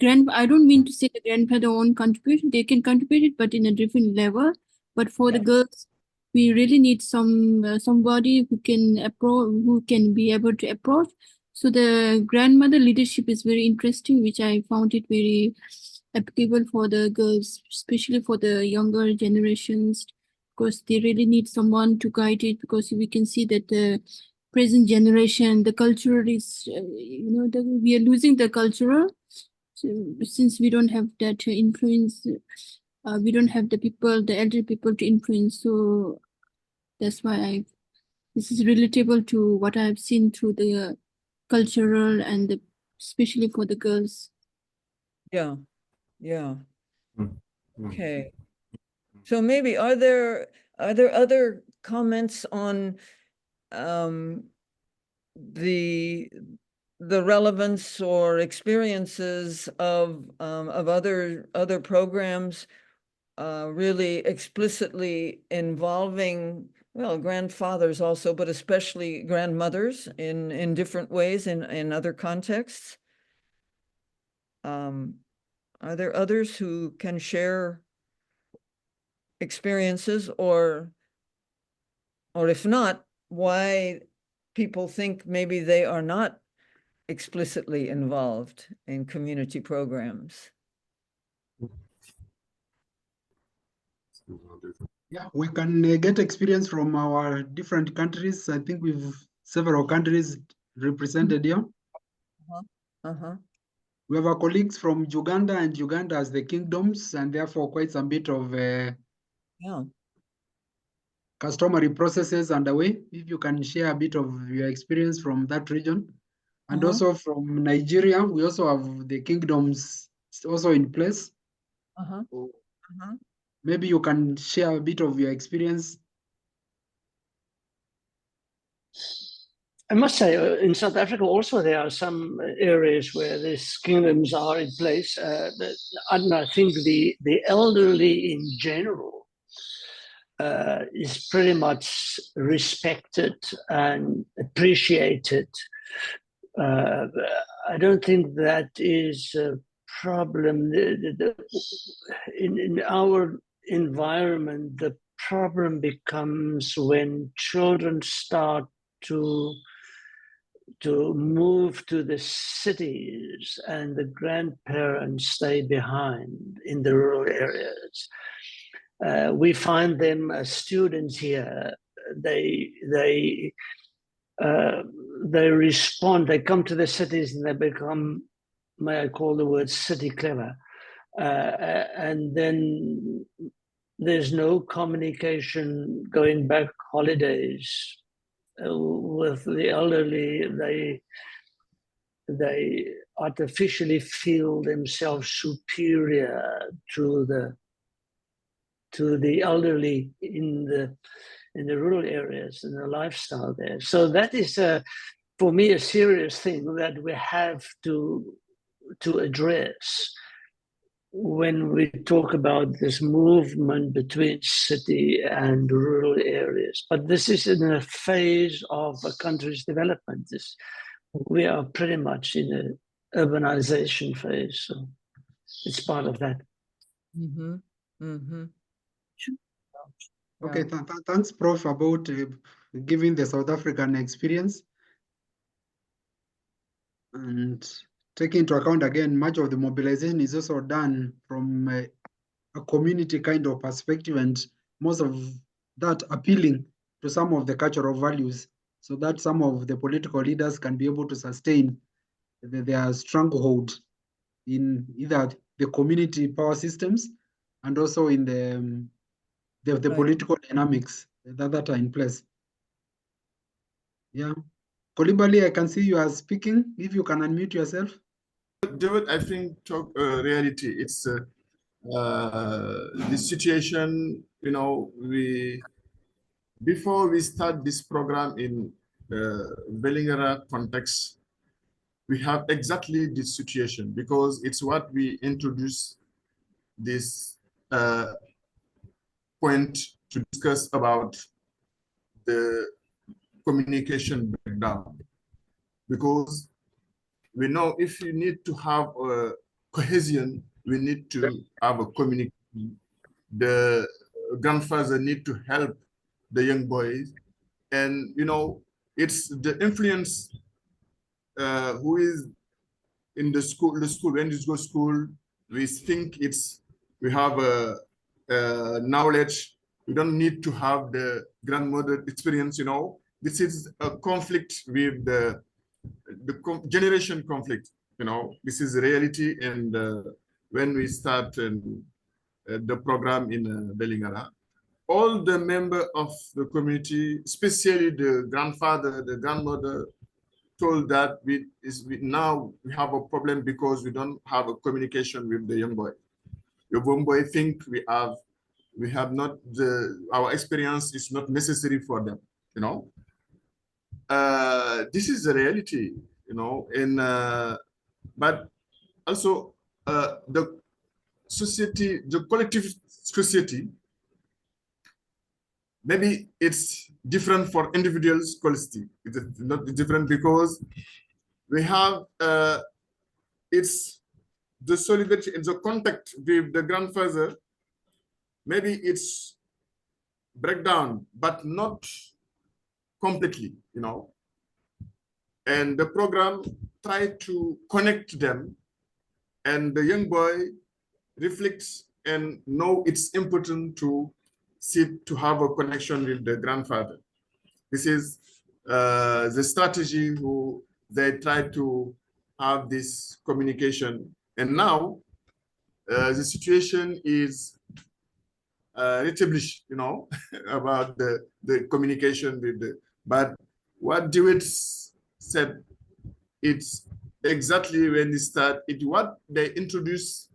E: I don't mean to say the grandfather won't contribute, they can contribute it, but in a different level. But for the girls, we really need somebody who can be able to approach. So the grandmother leadership is very interesting, which I found it very applicable for the girls, especially for the younger generations, because they really need someone to guide it, because we can see that the present generation, the culture is, we are losing the cultural, since we don't have that influence, we don't have the elder people to influence. So that's why this is relatable to what I've seen through the cultural and especially for the girls.
C: Yeah. Okay. So maybe are there other comments on the relevance or experiences of other programs really explicitly involving, well, grandfathers also, but especially grandmothers in different ways in other contexts? Are there others who can share experiences, or if not, why people think maybe they are not explicitly involved in community programs?
A: Yeah, we can get experience from our different countries. I think we've several countries represented here. We have our colleagues from Uganda, and Uganda has the kingdoms, and therefore quite some bit of customary processes underway. If you can share a bit of your experience from that region. And also from Nigeria, we also have the kingdoms also in place. Maybe you can share a bit of your experience.
D: I must say, in South Africa also there are some areas where these kingdoms are in place. I think the elderly in general is pretty much respected and appreciated. I don't think that is a problem. In our environment, the problem becomes when children start to move to the cities and the grandparents stay behind in the rural areas. We find them as students here. They respond, they come to the cities and they become, may I call the word city clever. And then there's no communication going back holidays with the elderly. They artificially feel themselves superior to the elderly in the rural areas and the lifestyle there. So that is, for me, a serious thing that we have to address. when we talk about this movement between city and rural areas, but this is in a phase of a country's development. We are pretty much in an urbanization phase, so it's part of that.
C: Mm-hmm. Mm-hmm.
A: Okay, thanks, Prof, about giving the South African experience. And taking into account, again, much of the mobilization is also done from a community kind of perspective, and most of that appealing to some of the cultural values, so that some of the political leaders can be able to sustain their stronghold in either the community power systems and also in the
C: Right.
A: political dynamics that are in place. Yeah. Coulibaly, I can see you are speaking. If you can unmute yourself.
B: David, I think talk reality. It's the situation. You know, before we start this program in Belingara context, we have exactly this situation because it's what we introduce this point to discuss about the communication breakdown, because we know if you need to have a cohesion, we need to have a communication. The grandfather need to help the young boys, and you know it's the influence who is in the school. When you go to school, we think we have a knowledge. We don't need to have the grandmother experience. You know, this is a conflict with the generation conflict. You know, this is reality. And when we start the program in Belingara, all the members of the community, especially the grandfather, the grandmother, told that now we have a problem because we don't have a communication with the young boy. The young boy think we have not our experience is not necessary for them. You know, this is the reality. You know, and but also the society, the collective society, maybe it's different for individuals. Quality it's not different because we have it's the solidarity in the contact with the grandfather. Maybe it's breakdown, but not completely, you know. And the program tried to connect them, and the young boy reflects and know it's important to have a connection with the grandfather. This is the strategy who they try to have this communication. And now the situation is established, you know, about the communication with but what Dewitt said, it's exactly when they start, what they introduce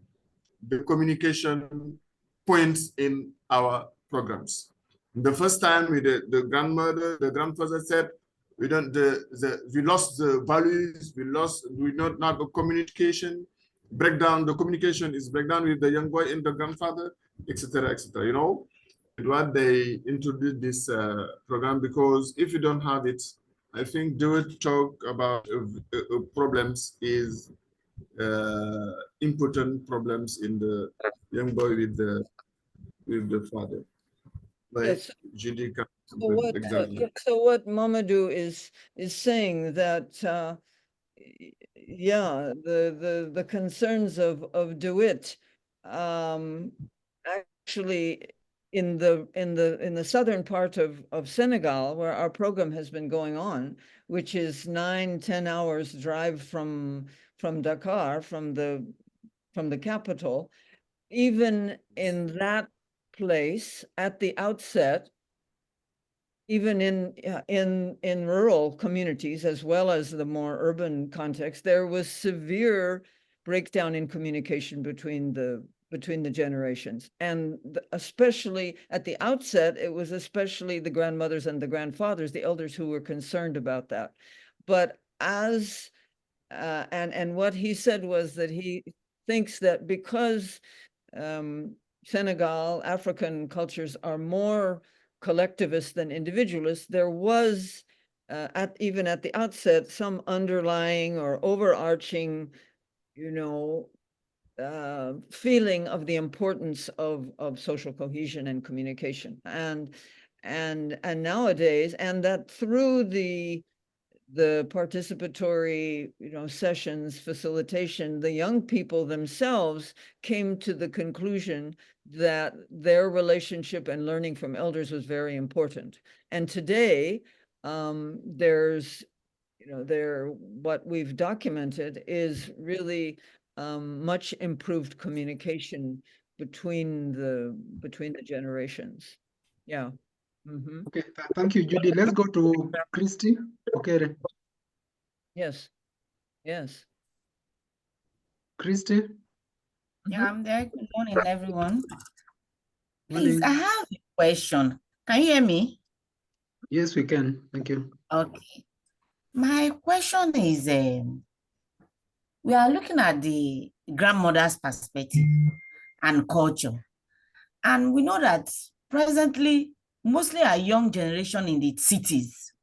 B: the communication points in our programs. The first time with the grandfather said, we lost the values, we not have a communication breakdown. The communication is breakdown with the young boy and the grandfather, etc., etc. You know, and what they introduced this program, because if you don't have it, I think do it talk about problems is important problems in the young boy with the father. Like
C: Yes.
B: Judy,
C: exactly. So what Mamadou is saying that yeah, the concerns of DeWitt actually in the southern part of Senegal, where our program has been going on, which is 9-10 hours drive from Dakar, from the capital, even in that place at the outset, even in rural communities as well as the more urban context, there was severe breakdown in communication between the generations, and especially at the outset, it was especially the grandmothers and the grandfathers, the elders, who were concerned about that. But as and what he said was that he thinks that because Senegal, African cultures are more collectivist than individualist, there was even at the outset some underlying or overarching, feeling of the importance of social cohesion and communication, and nowadays, and that through the participatory, sessions, facilitation, the young people themselves came to the conclusion that their relationship and learning from elders was very important. And today, there's, what we've documented is really much improved communication between the generations. Yeah. Mm-hmm.
A: Okay, thank you, Judy. Let's go to Christy. Okay,
C: Yes. Yes.
A: Christy.
F: Yeah, I'm there. Good morning, everyone. Please,
A: Morning.
F: I have a question. Can you hear me?
A: Yes, we can. Thank you.
F: Okay. My question is, we are looking at the grandmother's perspective and culture. And we know that presently, mostly our young generation in the cities,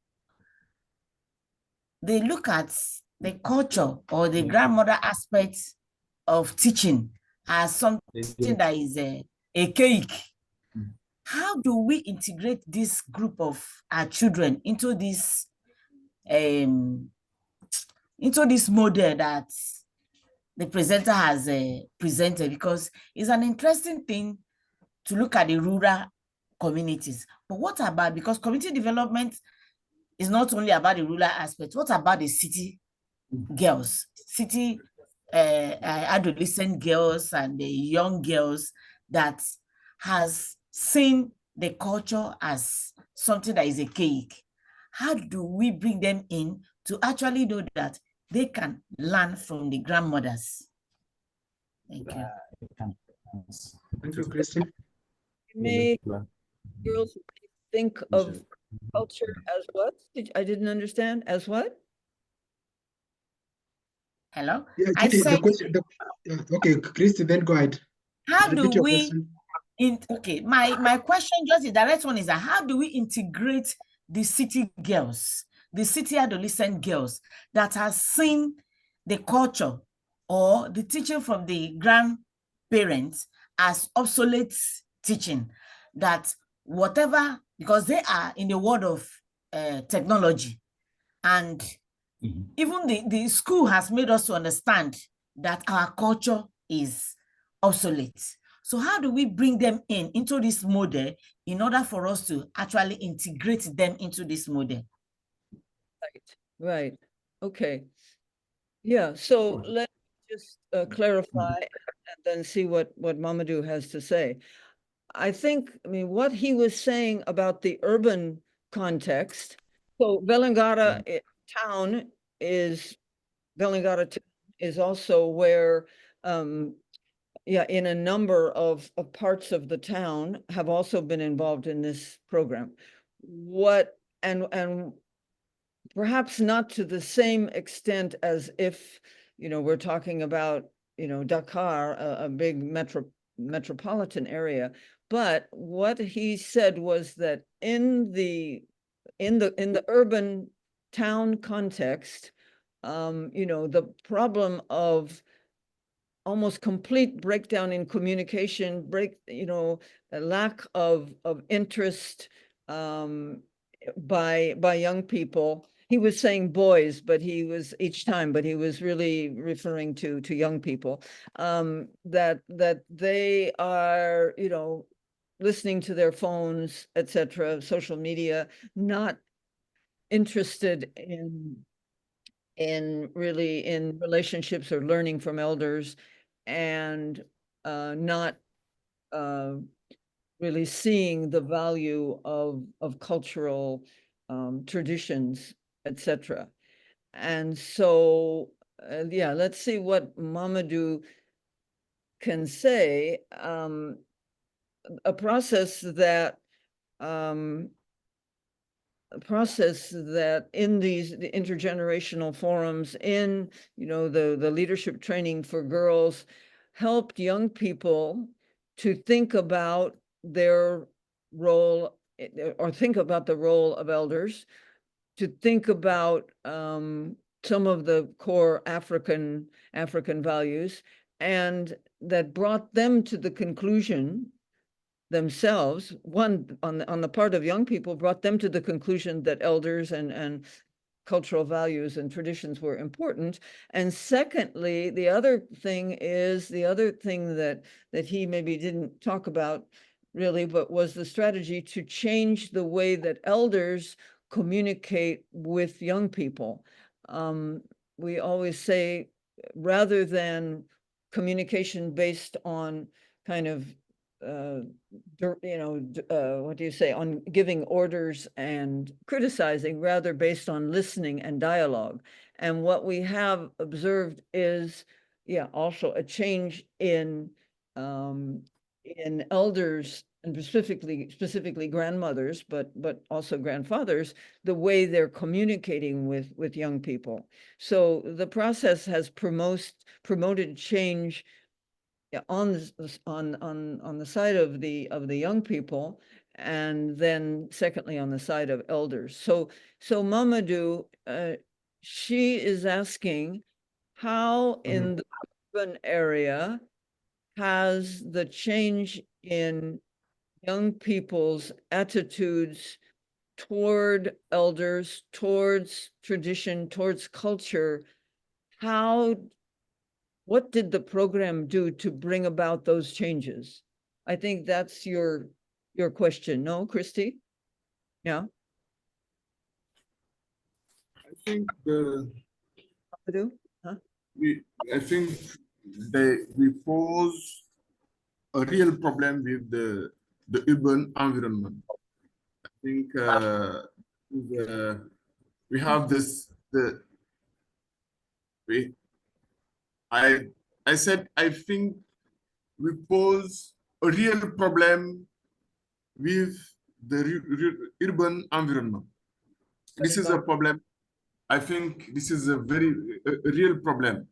F: they look at the culture or the grandmother aspect of teaching as something that is a cake. How do we integrate this group of our children into this model that the presenter has presented? Because it's an interesting thing to look at the rural communities. But what about, because community development is not only about the rural aspect, what about the city girls, city adolescent girls and the young girls that has seen the culture as something that is a cake? How do we bring them in to actually know that they can learn from the grandmothers? Thank you.
A: Thank you, Christy.
C: May girls think of culture as what? I didn't understand. As what?
F: Hello?
A: Yeah,
F: I
A: Judy, the
F: said,
A: question. Okay, Christy, then go ahead.
F: how do
A: Repeat your
F: we
A: question.
F: okay, my question, just the direct one, is that how do we integrate the city girls, the city adolescent girls that have seen the culture or the teaching from the grandparents as obsolete teaching, that whatever, because they are in the world of technology, and even the school has made us to understand that our culture is obsolete. So how do we bring them into this model in order for us to actually integrate them into this model?
C: Right. Okay. Yeah. So let's just clarify and then see what Mamadou has to say. I mean, what he was saying about the urban context. So Vellangara town is also where, in a number of parts of the town have also been involved in this program. And perhaps not to the same extent as if, we're talking about, Dakar, a big metropolitan area. But what he said was that in the urban town context, the problem of almost complete breakdown in communication, a lack of interest by young people. He was saying boys, but he was really referring to young people, that they are, listening to their phones, etc., social media, not interested in relationships or learning from elders, and not really seeing the value of cultural traditions, etc. And so, let's see what Mamadou can say. A process that in the intergenerational forums, in the leadership training for girls, helped young people to think about their role or think about the role of elders, to think about some of the core African values, and that brought them to the conclusion themselves, one on the part of young people, brought them to the conclusion that elders and cultural values and traditions were important. And secondly, the other thing that he maybe didn't talk about really, but was the strategy to change the way that elders communicate with young people. We always say, rather than communication based on kind of what do you say, on giving orders and criticizing, rather based on listening and dialogue. And what we have observed is, also a change in elders, and specifically grandmothers, but also grandfathers, the way they're communicating with young people. So the process has promoted change on the side of the young people, and then secondly on the side of elders. So Mamadou, she is asking how in the urban area has the change in young people's attitudes toward elders, towards tradition, towards culture, what did the program do to bring about those changes? I think that's your question, no, Christy? Yeah.
B: I think
C: Huh?
B: I think we pose a real problem with the urban environment. I think we have this I said I think we pose a real problem with the urban environment. This is a problem. I think this is a very real problem.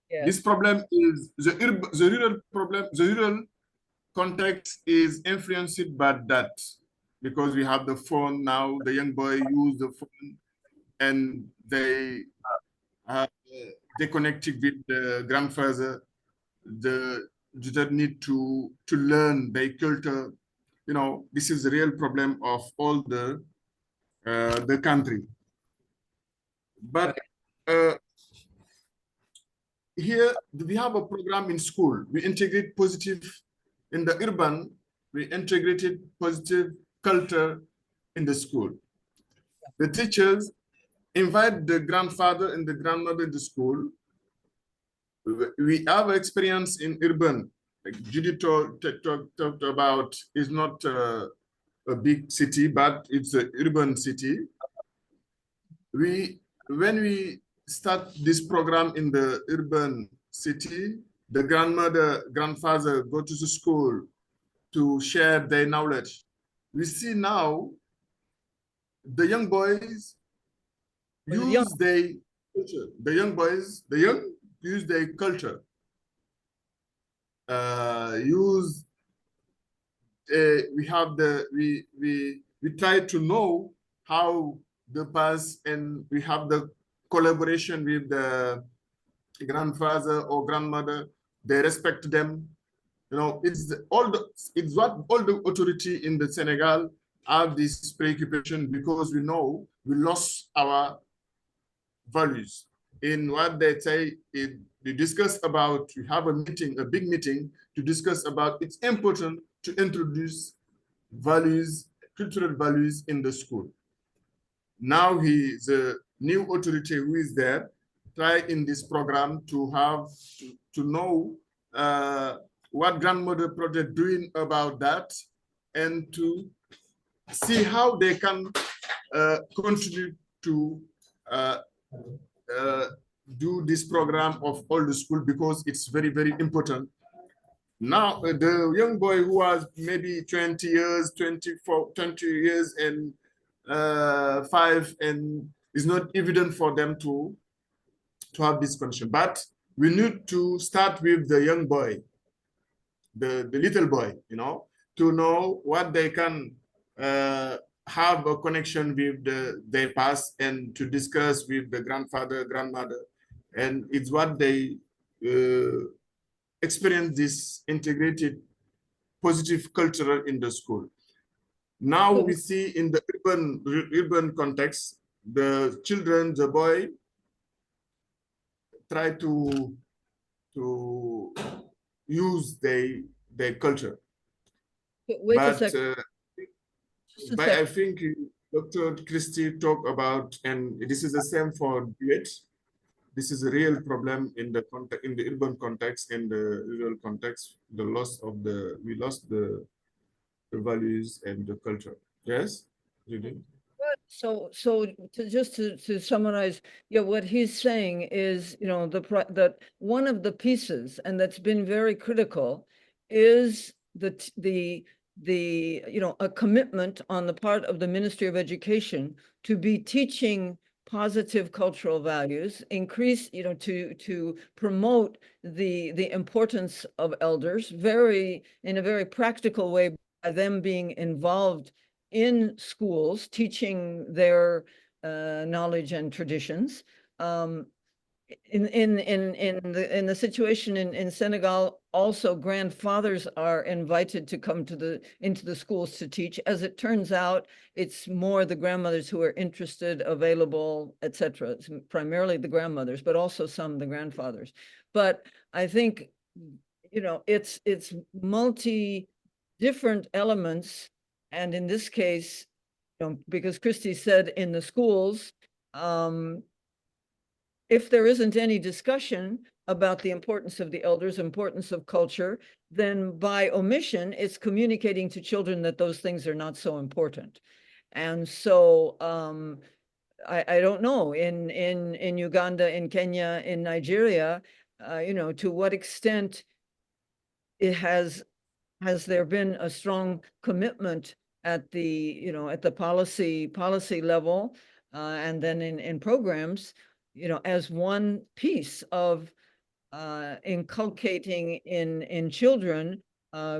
C: Yes.
B: This problem is the rural problem. The rural context is influenced by that, because we have the phone now. The young boy use the phone, and they connected with the grandfather. You don't need to learn their culture. You know, this is the real problem of all the country. But here we have a program in school. We integrate positive in the urban. We integrated positive culture in the school. The teachers invite the grandfather and the grandmother in the school. We have experience in urban, like Judy talked about, is not a big city, but it's an urban city. When we start this program in the urban city, the grandfather go to the school to share their knowledge. We see now the young boys use their culture. The young use their culture. We try to know how the past, and we have the collaboration with the grandfather or grandmother. They respect them. You know, it's what all the authority in the Senegal have this preoccupation, because we know we lost our values. In what they say, we discuss about, we have a meeting, a big meeting to discuss about it's important to introduce values, cultural values in the school. Now the new authority who is there, try in this program to have to know what grandmother project doing about that, and to see how they can contribute to do this program of all the school, because it's very, very important. Now, the young boy who was maybe 20 years, 20 years and 5, and it's not evident for them to have this condition. But we need to start with the young boy, the little boy, you know, to know what they can have a connection with their past and to discuss with the grandfather, grandmother. And it's what they experience this integrated positive culture in the school. Now we see in the urban context, the children, the boy, try to use their culture.
C: Wait a second.
B: But I think Dr. Christie talked about, and this is the same for duet. This is a real problem in the context, in the urban context, in the rural context. We lost the values and the culture. Yes, Judy?
C: So to summarize, yeah, what he's saying is, you know, that one of the pieces, and that's been very critical, is the you know, a commitment on the part of the Ministry of Education to be teaching positive cultural values, increase, you know, to promote the importance of elders in a very practical way, by them being involved in schools, teaching their knowledge and traditions. In the situation in Senegal, also grandfathers are invited to come into the schools to teach. As it turns out, it's more the grandmothers who are interested, available, etc. It's primarily the grandmothers, but also some the grandfathers. But I think, you know, it's different elements. And in this case, you know, because Christy said in the schools, if there isn't any discussion about the importance of the elders, importance of culture, then by omission, it's communicating to children that those things are not so important. And so I don't know, in Uganda, in Kenya, in Nigeria, you know, to what extent it has there been a strong commitment at the, you know, at the policy level, and then in programs, you know, as one piece of inculcating in children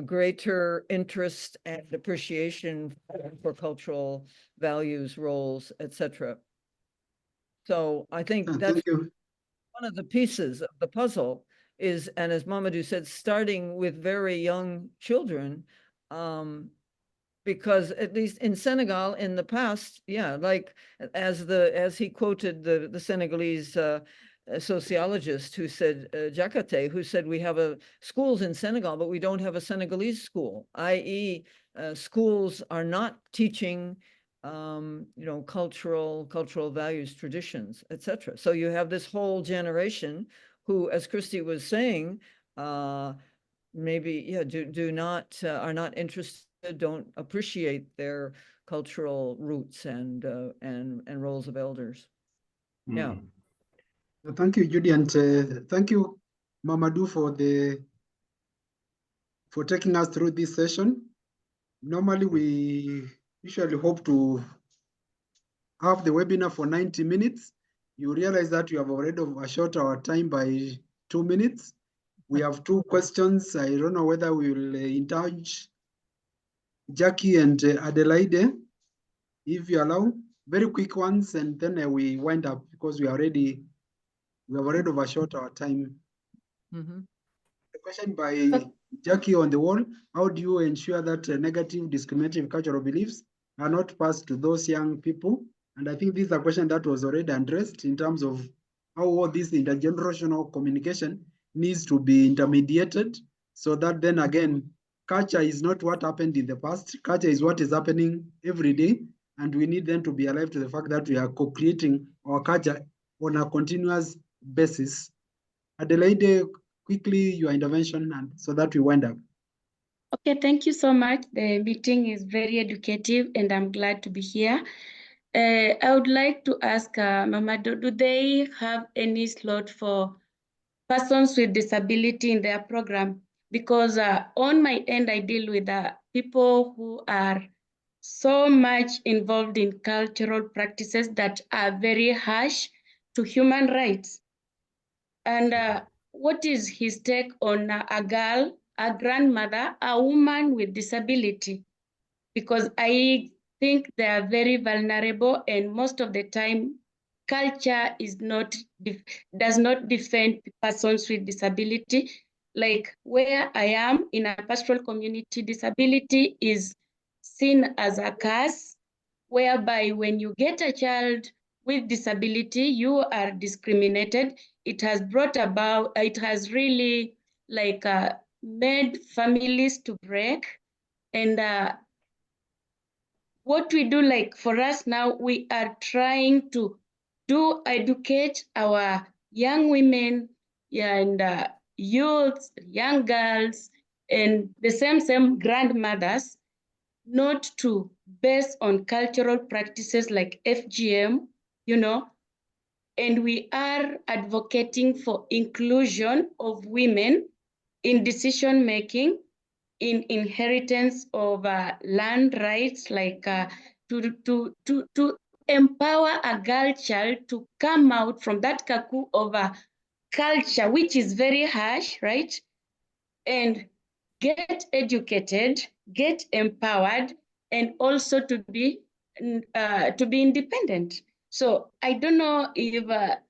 C: greater interest and appreciation for cultural values, roles, etc. So I think that's one of the pieces of the puzzle is, and as Mamadou said, starting with very young children, because at least in Senegal in the past, yeah, like as he quoted the Senegalese sociologist who said, Jakate, who said, we have schools in Senegal, but we don't have a Senegalese school, i.e. Schools are not teaching you know, cultural values, traditions, etc. So you have this whole generation who, as Christy was saying, maybe, yeah, are not interested, don't appreciate their cultural roots and roles of elders. Yeah.
A: Thank you, Judy, and thank you, Mamadou, for taking us through this session. Normally, we usually hope to have the webinar for 90 minutes. You realize that we have already overshot our time by 2 minutes. We have 2 questions. I don't know whether we will indulge Jackie and Adelaide, if you allow. Very quick ones, and then we wind up because we have already overshot our time. The question by Jackie on the wall: how do you ensure that negative discriminative cultural beliefs are not passed to those young people? And I think this is a question that was already addressed in terms of how all this intergenerational communication needs to be intermediated, so that then again, culture is not what happened in the past. Culture is what is happening every day, and we need them to be alive to the fact that we are co-creating our culture on a continuous basis. Adelaide, quickly your intervention, and so that we wind up.
G: Okay, thank you so much. The meeting is very educative, and I'm glad to be here. I would like to ask Mamadou, do they have any slot for persons with disability in their program? Because on my end, I deal with people who are so much involved in cultural practices that are very harsh to human rights. And what is his take on a girl, a grandmother, a woman with disability? Because I think they are very vulnerable, and most of the time, culture does not defend persons with disability. Like where I am in a pastoral community, disability is seen as a curse, whereby when you get a child with disability, you are discriminated. It has brought about, it has really like made families to break. And what we do, like for us now, we are trying to educate our young women and youths, young girls, and the same grandmothers, not to base on cultural practices like FGM, you know, and we are advocating for inclusion of women in decision making, in inheritance of land rights, like to empower a girl child to come out from that cuckoo of a culture which is very harsh, right? And get educated, get empowered, and also to be independent. So I don't know if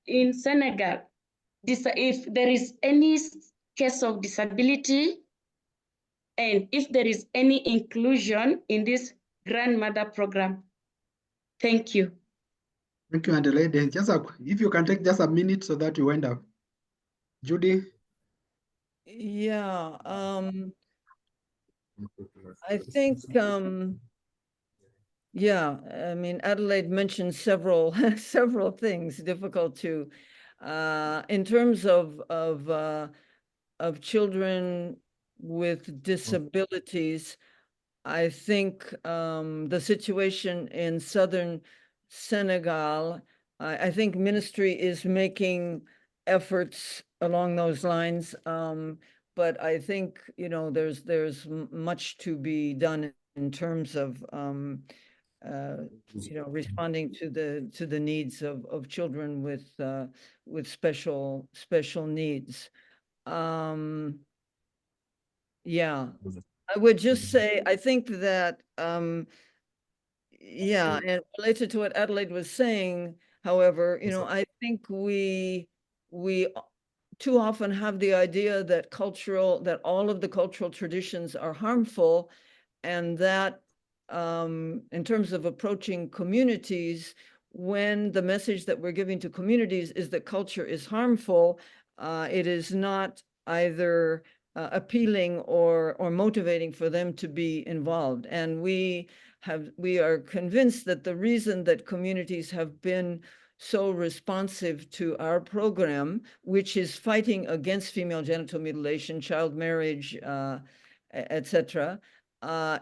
G: in Senegal, if there is any case of disability, and if there is any inclusion in this grandmother program. Thank you.
A: Thank you, Adelaide. If you can take just a minute so that you wind up. Judy?
C: Yeah, I think, yeah, I mean, Adelaide mentioned several several things difficult to, in terms of children with disabilities. I think the situation in southern Senegal, I think ministry is making efforts along those lines. But I think, you know, there's much to be done in terms of, you know, responding to the needs of children with special needs. Yeah, I would just say, I think that, yeah, and related to what Adelaide was saying, however, you know, I think we too often have the idea that all of the cultural traditions are harmful, and that in terms of approaching communities, when the message that we're giving to communities is that culture is harmful, it is not either appealing or motivating for them to be involved. And we are convinced that the reason that communities have been so responsive to our program, which is fighting against female genital mutilation, child marriage, etc.,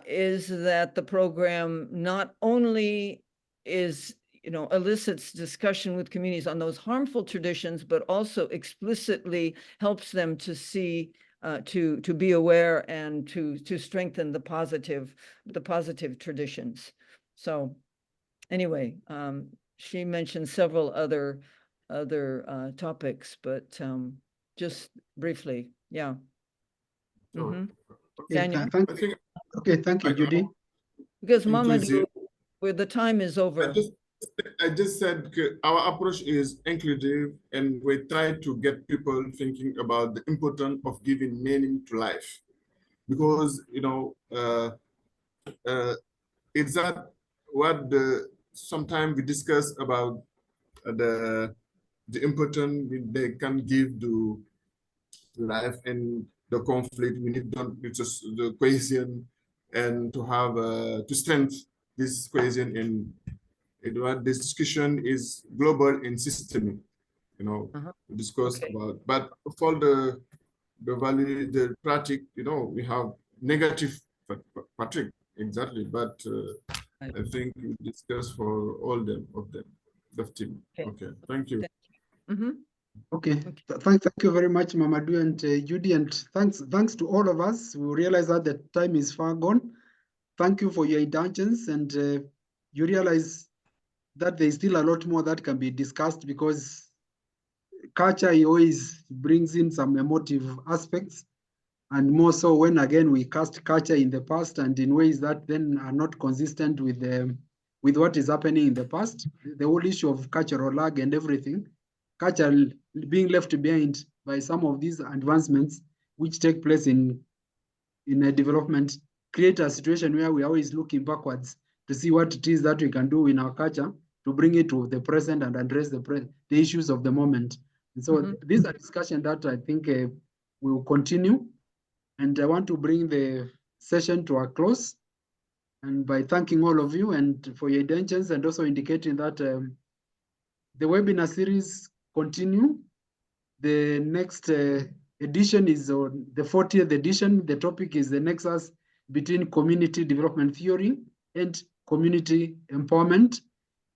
C: is that the program not only is, you know, elicits discussion with communities on those harmful traditions, but also explicitly helps them to see, to be aware and to strengthen the positive traditions. So anyway, she mentioned several other topics, but just briefly, yeah.
A: Okay,
C: Daniel?
A: thank you, Judy.
C: Because Mamadou, where the time is over.
B: I just said our approach is inclusive, and we try to get people thinking about the importance of giving meaning to life, because, you know, it's that what sometimes we discuss about the importance they can give to life and the conflict. We need the cohesion, and to have to strengthen this cohesion in what this discussion is global and systemic, you know, discuss about. But for the value, the practice, you know, we have negative practice, exactly. But I think we discuss for all of them, the team. Okay, thank you.
A: Okay, thank you very much, Mamadou and Judy, and thanks to all of us. We realize that the time is far gone. Thank you for your indulgence, and you realize that there's still a lot more that can be discussed, because culture always brings in some emotive aspects, and more so when again we cast culture in the past and in ways that then are not consistent with what is happening in the past. The whole issue of cultural lag and everything, culture being left behind by some of these advancements which take place in a development, create a situation where we're always looking backwards to see what it is that we can do in our culture to bring it to the present and address the issues of the moment. And so this is a discussion that I think will continue. And I want to bring the session to a close, and by thanking all of you and for your attentions, and also indicating that the webinar series continue. The next edition is on the 40th edition. The topic is the nexus between community development theory and community empowerment.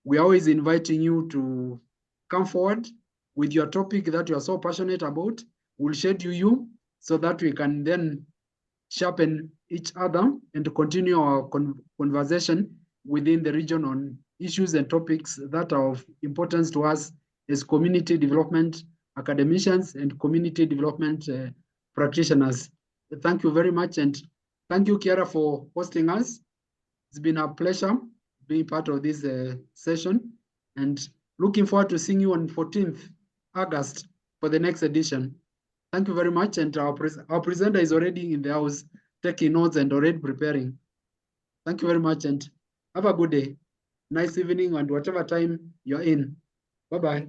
A: We are always inviting you to come forward with your topic that you are so passionate about. We'll schedule you so that we can then sharpen each other and continue our conversation within the region on issues and topics that are of importance to us as community development academicians and community development practitioners. Thank you very much, and thank you, Kiara, for hosting us. It's been a pleasure being part of this session, and looking forward to seeing you on 14th August for the next edition. Thank you very much, and our presenter is already in the house taking notes and already preparing. Thank you very much, and have a good day. Nice evening, and whatever time you're in. Bye-bye.